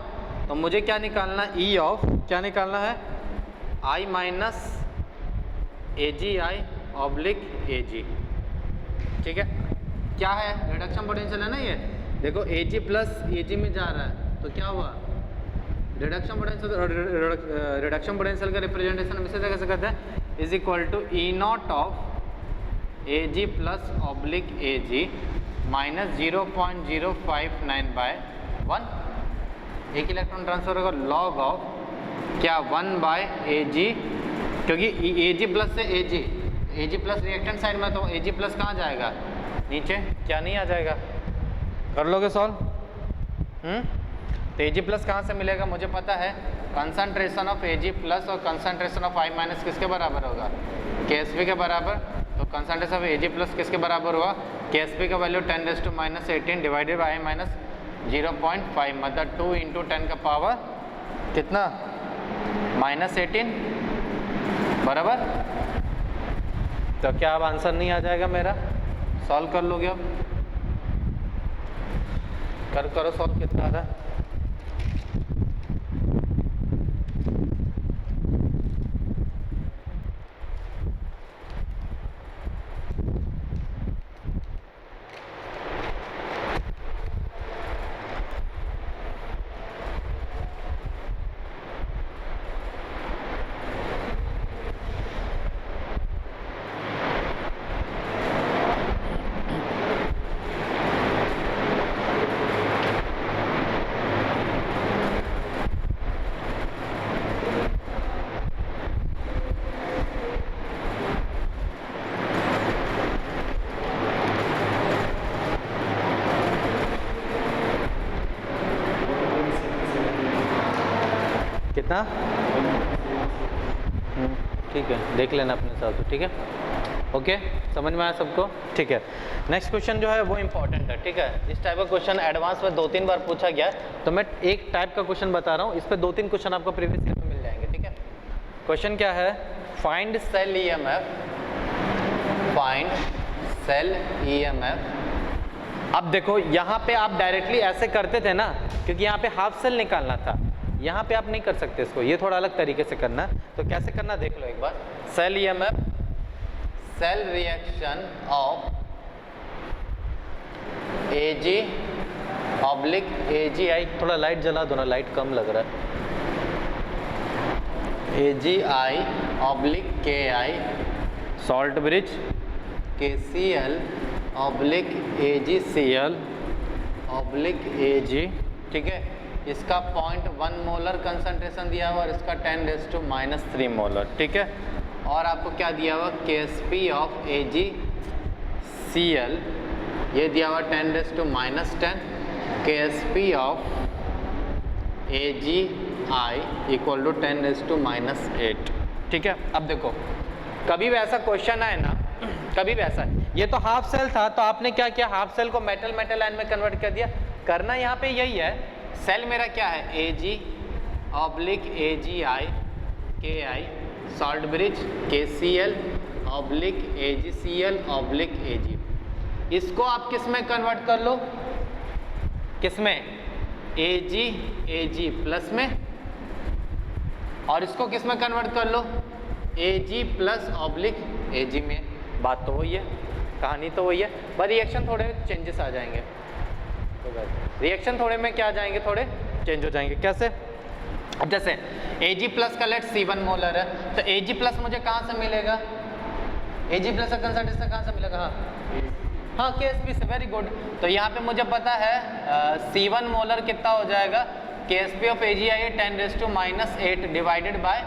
A: तो मुझे क्या निकालना, E ऑफ क्या निकालना है, I minus AgI oblique Ag। ठीक है, क्या है, रिडक्शन पोटेंशियल है ना ये, देखो Ag प्लस Ag में जा रहा है, तो क्या हुआ, रिडक्शन पोटेंशियल। रिडक्शन पोटेंशियल का रिप्रेजेंटेशन हम इसे कैसे करते हैं, is equal to E0 of Ag plus oblique Ag minus 0.059/1। एक इलेक्ट्रॉन ट्रांसफर होगा लॉग ऑफ क्या 1/Ag, क्योंकि Ag प्लस से Ag प्लस रिएक्टेंट साइड में, तो Ag प्लस कहाँ जाएगा, नीचे, क्या नहीं आ जाएगा, कर लोगे सॉल्व। तो Ag प्लस कहाँ से मिलेगा, मुझे पता है कंसंट्रेशन ऑफ Ag प्लस और कंसंट्रेशन ऑफ I माइनस किसके बराबर होगा, KSP के बराबर। तो कंसंट्रेशन ऑफ Ag प्लस किसके बराबर हुआ, KSP का value 10⁻⁻18 divided by I minus 0.5, मतलब 2 × 10 का पावर कितना, -18 बराबर। तो क्या अब आंसर नहीं आ जाएगा मेरा, सॉल्व कर लोगे अब, करो सॉल्व, कितना आ रहा है, कितना, ठीक है, देख लेना अपने हिसाब से। ठीक है, ओके, समझ में आया सबको। ठीक है, नेक्स्ट क्वेश्चन जो है वो इंपॉर्टेंट है। ठीक है, इस टाइप का क्वेश्चन एडवांस में 2-3 बार पूछा गया, तो मैं एक टाइप का क्वेश्चन बता रहा हूँ, इस पे 2-3 क्वेश्चन आपको प्रीवियस ईयर में मिल जाएंगे। ठीक है, क्वेश्चन क्या है, find cell EMF, find cell EMF। अब देखो यहाँ पे आप डायरेक्टली ऐसे करते थे ना, क्योंकि यहाँ पे हाफ सेल निकालना था, यहाँ पे आप नहीं कर सकते इसको, ये थोड़ा अलग तरीके से करना। तो कैसे करना देख लो एक बार, cell EMF, cell reaction of Ag oblique AgI, थोड़ा लाइट जला दो ना, लाइट कम लग रहा है, AgI oblique KI salt bridge, KCl oblique AgCl oblique Ag। ठीक है, इसका 0.1 मोलर कंसंट्रेशन दिया हुआ और इसका 10⁻³ मोलर। ठीक है, और आपको क्या दिया हुआ, KSP ऑफ AgCl ये दिया हुआ 10⁻10, KSP of AgI equal to 10⁻8। ठीक है, अब देखो कभी भी ऐसा क्वेश्चन आए ना, कभी भी ऐसा, ये तो हाफ सेल था, तो आपने क्या किया, हाफ सेल को मेटल आयन में कन्वर्ट कर दिया। करना यहाँ पे यही है, सेल मेरा क्या है, Ag oblique AgI KI salt bridge KCl oblique AgCl oblique Ag। इसको आप किस में कन्वर्ट कर लो, किस में, Ag प्लस में, और इसको किस में कन्वर्ट कर लो, Ag प्लस ऑब्लिक Ag में। बात तो वही है, कहानी तो वही है, बस रिएक्शन थोड़े चेंजेस आ जाएंगे, रिएक्शन थोड़े में क्या आ जाएंगे, थोड़े चेंज हो जाएंगे। कैसे, अब जैसे Ag प्लस का लेट C1 मोलर है, तो Ag प्लस मुझे कहाँ से मिलेगा, Ag प्लस का कंसंट्रेशन कहाँ से मिलेगा, हाँ KSP से, वेरी गुड। तो यहाँ पे मुझे पता है C1 मोलर कितना हो जाएगा, KSP of AgI 10⁻8 divided by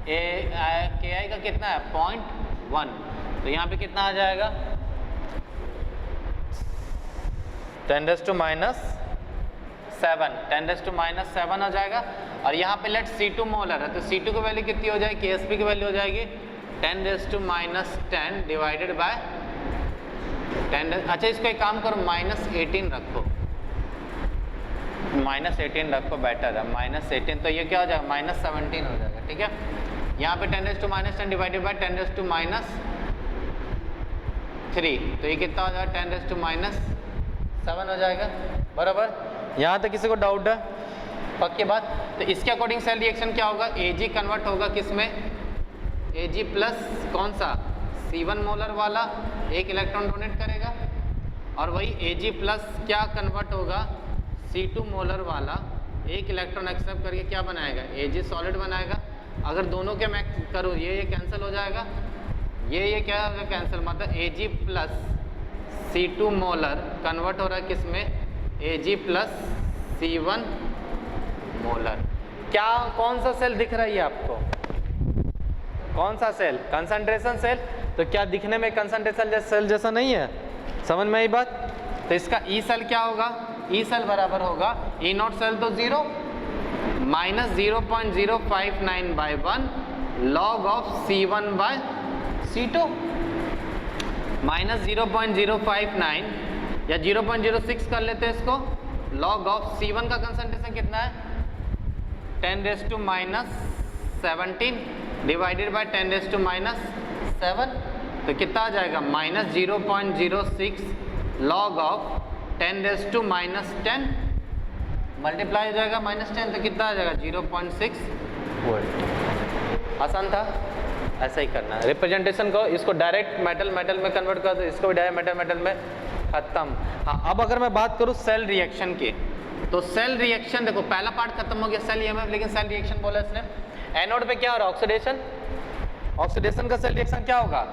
A: के आई का कितना है 0.1, तो यहाँ पे कितना आ जाएगा 10⁻⁷ हो जाएगा। और यहाँ पे लेट C2 मोलर है, तो C2 की वैल्यू कितनी हो जाएगी, KSP की वैल्यू हो जाएगी 10⁻10 डिवाइडेड बाय 10। अच्छा इसको एक काम करो -18 रखो, -18 रखो बेटर है, -18 तो ये क्या हो जाएगा -17 हो जाएगा, ठीक है। यहाँ पे 10⁻10 डिवाइडेड बाय 10⁻3, तो ये कितना हो जाएगा 10⁻7 हो जाएगा, बराबर। यहाँ तक किसी को डाउट है, पक्की बात। तो इसके अकॉर्डिंग सेल रिएक्शन क्या होगा, Ag कन्वर्ट होगा किस में, Ag प्लस कौन सा C1 मोलर वाला एक इलेक्ट्रॉन डोनेट करेगा, और वही Ag प्लस क्या कन्वर्ट होगा C2 मोलर वाला एक इलेक्ट्रॉन एक्सेप्ट करके क्या बनाएगा, Ag सॉलिड बनाएगा। अगर दोनों के मैं करूँ ये कैंसिल हो जाएगा, ये क्या होगा कैंसिल, मतलब Ag plus C2 molar convert हो रहा है किस में, Ag प्लस C1 मोलर। क्या कौन सा सेल दिख रहा है आपको, कौन सा सेल, कंसंट्रेशन सेल। तो क्या दिखने में कंसंट्रेशन सेल जैसा नहीं है, समझ में आई बात। तो इसका ई सेल क्या होगा, ई सेल बराबर होगा ई नॉट सेल तो 0 -0.059/1 log of C1 bye C2, -0.059 या 0.06 कर लेते हैं इसको, log ऑफ C1 का कंसंट्रेशन कितना है 10⁻17 डिवाइडेड बाय 10⁻7, तो कितना आ जाएगा -0.06 log ऑफ 10⁻10 मल्टीप्लाई हो जाएगा -10, तो कितना आ जाएगा 0.6 वोल्ट। आसान था, ऐसा ही करना है रिप्रेजेंटेशन को। इसको डायरेक्ट मेटल में कन्वर्ट कर दो, इसको भी डायरेक्ट मेटल में, खत्म। हाँ अब अगर मैं बात करूँ सेल रिएक्शन की, तो सेल रिएक्शन देखो पहला पार्ट खत्म हो गया सेल ईएमएफ, लेकिन सेल रिएक्शन बोला इसने। एनोड पे क्या हो रहा है ऑक्सीडेशन, ऑक्सीडेशन का सेल रिएक्शन क्या होगा,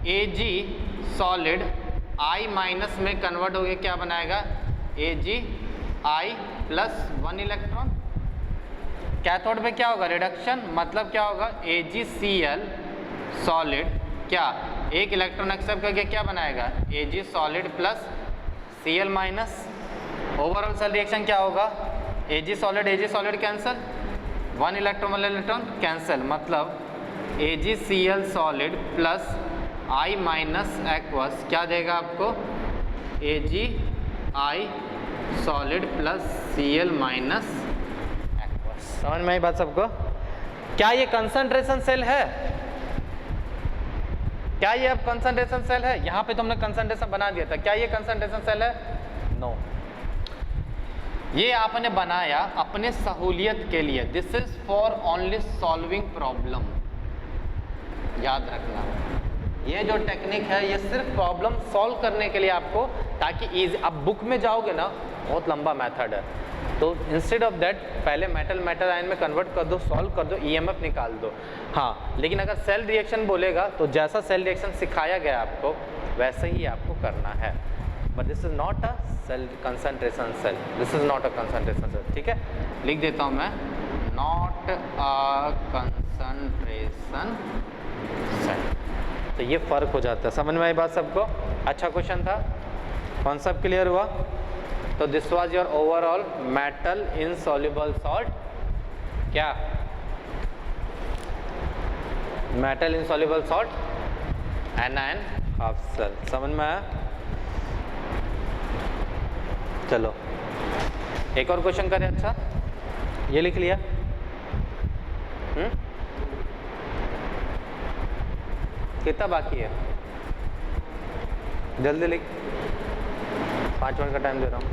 A: Ag सॉलिड I माइनस में कन्वर्ट हो गया क्या बनाएगा AgI प्लस 1 इलेक्ट्रॉन। कैथोड पे क्या होगा रिडक्शन, मतलब क्या होगा AgCl सॉलिड क्या एक इलेक्ट्रॉन एक्सेप्ट करके क्या बनाएगा Ag solid plus Cl minus. Overall cell reaction क्या होगा Ag solid cancel, 1 electron cancel, मतलब AgCl solid plus I minus aqueous क्या देगा आपको AgI solid plus Cl minus aqueous. समझ में आई बात सबको। क्या ये कंसंट्रेशन सेल है, क्या ये अब कंसंट्रेशन सेल है, यहाँ पे तुमने कंसंट्रेशन बना दिया था, क्या ये कंसंट्रेशन सेल है, नो। ये आपने बनाया अपने सहूलियत के लिए, this is for only solving problem, याद रखना। ये जो टेक्निक है ये सिर्फ प्रॉब्लम सॉल्व करने के लिए आपको, ताकि इजी, अब बुक में जाओगे ना बहुत लंबा मेथड है, तो इंस्टेड ऑफ दैट पहले मेटल आयन में कन्वर्ट कर दो, सॉल्व कर दो, ईएमएफ निकाल दो। हाँ लेकिन अगर सेल रिएक्शन बोलेगा तो जैसा सेल रिएक्शन सिखाया गया आपको वैसे ही आपको करना है, but this is not a cell concentration cell, this is not a concentration cell, ठीक है। लिख देता हूँ मैं नॉट अ कंसंट्रेशन सेल, तो ये फर्क हो जाता है। समझ में आई बात सबको, अच्छा क्वेश्चन था, कॉन्सेप्ट क्लियर हुआ। तो this was your overall metal insoluble salt, क्या metal insoluble salt anion half cell. समझ में आया, चलो एक और क्वेश्चन करें। अच्छा ये लिख लिया, कितना बाकी है, जल्दी लिख, 5 मिनट का टाइम दे रहा हूँ।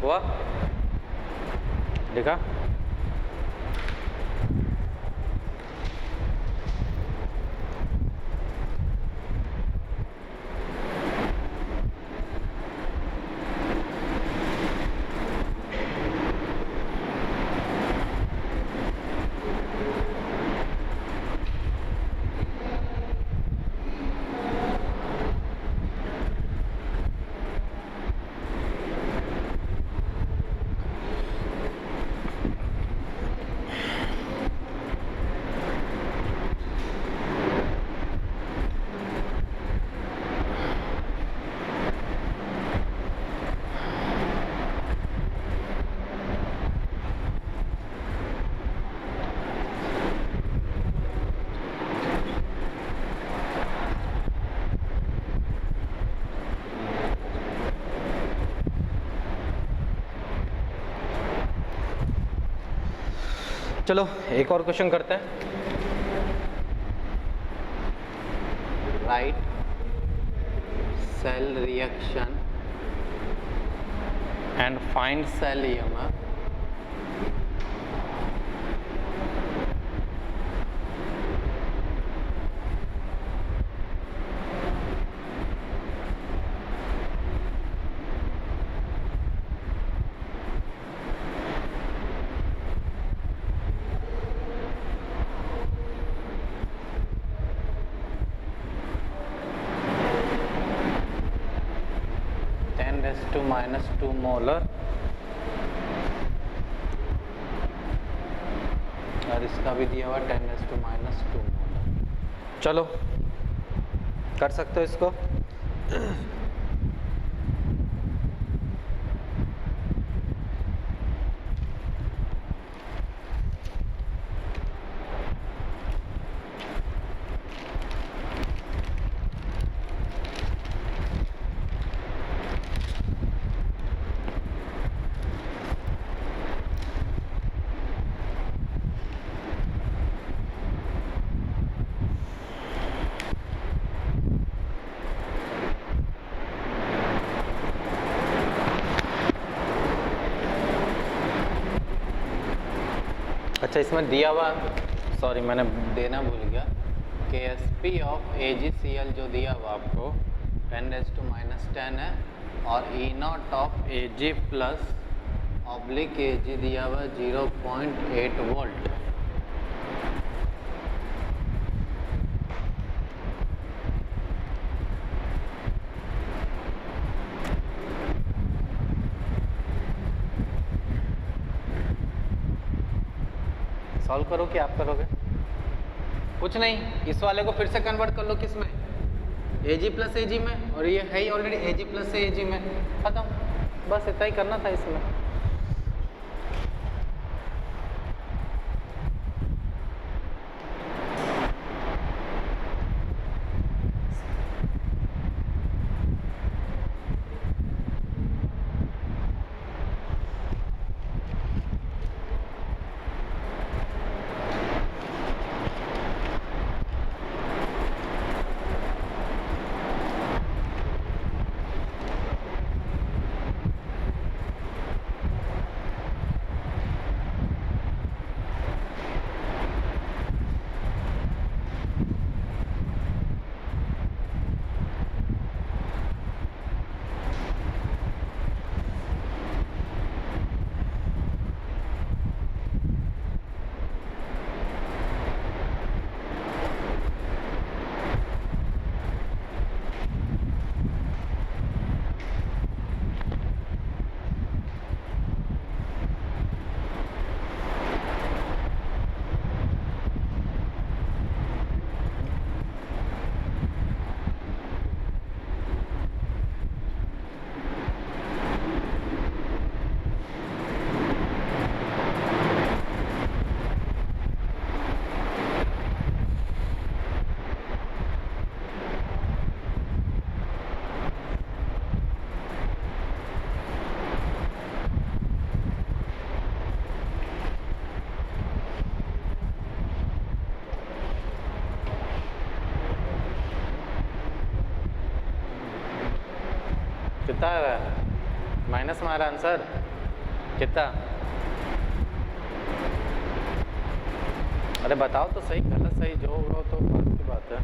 A: हुआ? देखा? चलो एक और क्वेश्चन करते हैं। Write cell reaction and find cell EMF -2 molar और इसका भी दिया हुआ 10⁻² मोलर। चलो कर सकते हो इसको। अच्छा इसमें दिया हुआ, सॉरी मैंने देना भूल गया, KSP ऑफ AgCl जो दिया हुआ आपको 10⁻10 है और E0 of Ag plus oblique Ag दिया हुआ 0.8 वोल्ट। सॉल्व करो कि आप करोगे? कुछ नहीं, इस वाले को फिर से कन्वर्ट कर लो किस में, Ag प्लस Ag में, और ये है ही ऑलरेडी Ag प्लस से Ag में, खत्म। बस इतना ही करना था इसमें। कितना है माइनस हमारा आंसर? कितना? अरे बताओ तो सही, गलत सही जो होगा तो बात की बात है।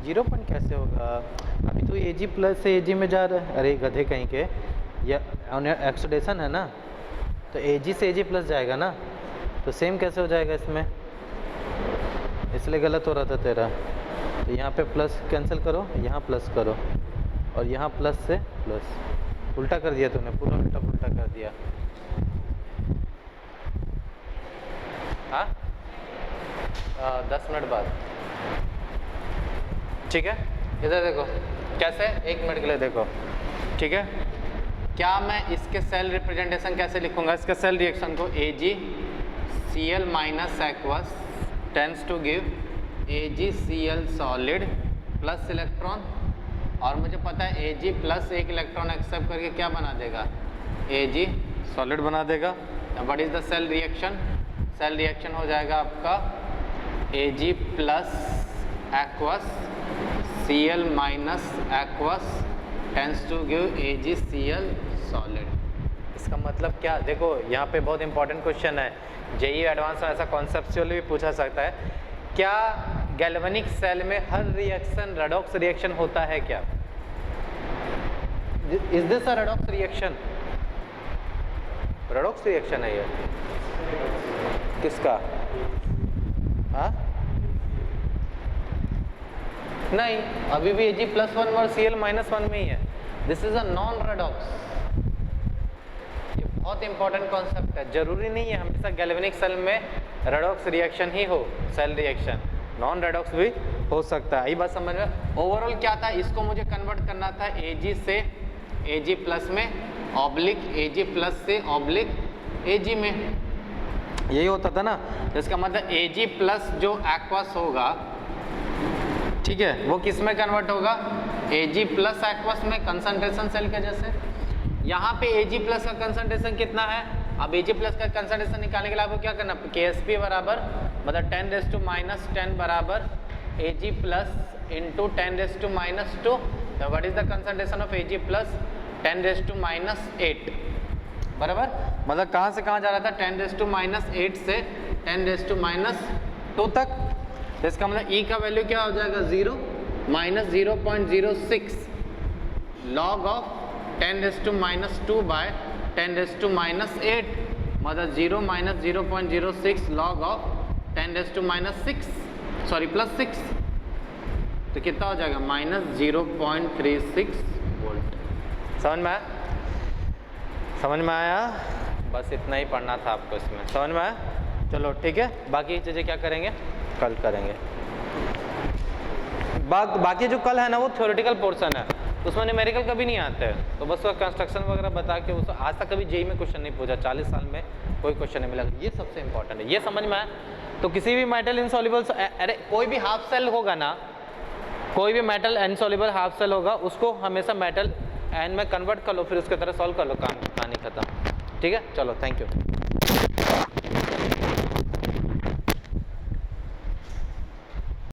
A: 0 पॉइंट कैसे होगा? अभी तो AG प्लस से AG में जा रहा है। अरे गधे कहीं के, यह ऑक्सीडेशन है ना, तो AG से AG प्लस जाएगा ना, तो सेम कैसे हो जाएगा इसमें? इसलिए गलत हो रहा था तेरा। तो यहाँ पे प्लस कैंसिल करो, यहाँ प्लस करो, और यहाँ प्लस से प्लस, उल्टा कर दिया तूने, पूरा उल्टा पुल्टा कर दिया। हाँ 10 मिनट बाद, ठीक है। इधर देखो कैसे, 1 मिनट के लिए देखो, ठीक है। क्या मैं इसके सेल रिप्रेजेंटेशन कैसे लिखूंगा? इसके सेल रिएक्शन को AgCl minus aqueous tends to give AgCl solid plus electron, और मुझे पता है Ag प्लस एक इलेक्ट्रॉन एक्सेप्ट करके क्या बना देगा? Ag सॉलिड बना देगा। What is the cell reaction? Cell reaction हो जाएगा आपका Ag plus aqueous Cl minus aqueous tends to give AgCl solid. इसका मतलब क्या? देखो यहाँ पे बहुत इंपॉर्टेंट क्वेश्चन है, जेईई एडवांस में ऐसा कॉन्सेप्चुअल भी पूछा सकता है। क्या गैल्वेनिक सेल में हर रिएक्शन रेडॉक्स रिएक्शन होता है क्या? Is this a redox reaction? Redox reaction है ये। किसका? हाँ नहीं, अभी भी Ag+1 और Cl-1 में ही है। This is a non redox. ये बहुत इंपॉर्टेंट कॉन्सेप्ट है। जरूरी नहीं है हमेशा गैल्वेनिक सेल में रेडॉक्स रिएक्शन ही हो, सेल रिएक्शन नॉन रेडॉक्स भी हो सकता है। ये बात समझ में? ओवरऑल क्या था, इसको मुझे कन्वर्ट करना था Ag से Ag प्लस में, ऑब्लिक Ag प्लस से ऑब्लिक Ag में, यही होता था ना। इसका मतलब Ag प्लस जो एक्वस होगा, ठीक है, वो किस में कन्वर्ट होगा? Ag प्लस एक्वस में, कंसंट्रेशन सेल के जैसे। यहाँ पे Ag प्लस का कंसंट्रेशन कितना है? अब Ag प्लस का कंसंट्रेशन निकालने के लिए आपको क्या करना? Ksp बराबर मतलब 10⁻⁻10 बराबर Ag plus into 10⁻⁻2। What is the concentration of Ag plus? 10⁻8 बराबर। मतलब कहाँ से कहाँ जा रहा था? 10⁻8 से 10⁻2 तक। इसका मतलब E का वैल्यू क्या हो जाएगा? 0 माइनस 0.06 लॉग ऑफ 10⁻2 बाय 10⁻8, मतलब 0 minus 0.06 log of 10⁻6 sorry plus 6, तो कितना हो जाएगा? Minus 0.36 volt. समझ में आया? समझ में आया? बस इतना ही पढ़ना था आपको इसमें। समझ में आया? चलो ठीक है, बाकी चीज़ें क्या करेंगे? कल करेंगे। बाकी जो कल है ना वो थ्योरेटिकल पोर्शन है, उसमें न्यूमेरिकल कभी नहीं आते हैं, तो बस वो कंस्ट्रक्शन वगैरह बता के उस आज तक कभी जेईई में क्वेश्चन नहीं पूछा, 40 साल में कोई क्वेश्चन नहीं मिला। ये सबसे इंपॉर्टेंट है, ये समझ में आया। तो किसी भी मेटल इनसॉल्युबल, अरे कोई भी हाफ सेल होगा ना, कोई भी मेटल इनसॉल्युबल हाफ सेल होगा, उसको हमेशा मेटल एन में कन्वर्ट कर लो, फिर उसके तरह सॉल्व कर लो, कहानी खत्म। ठीक है, चलो थैंक यू।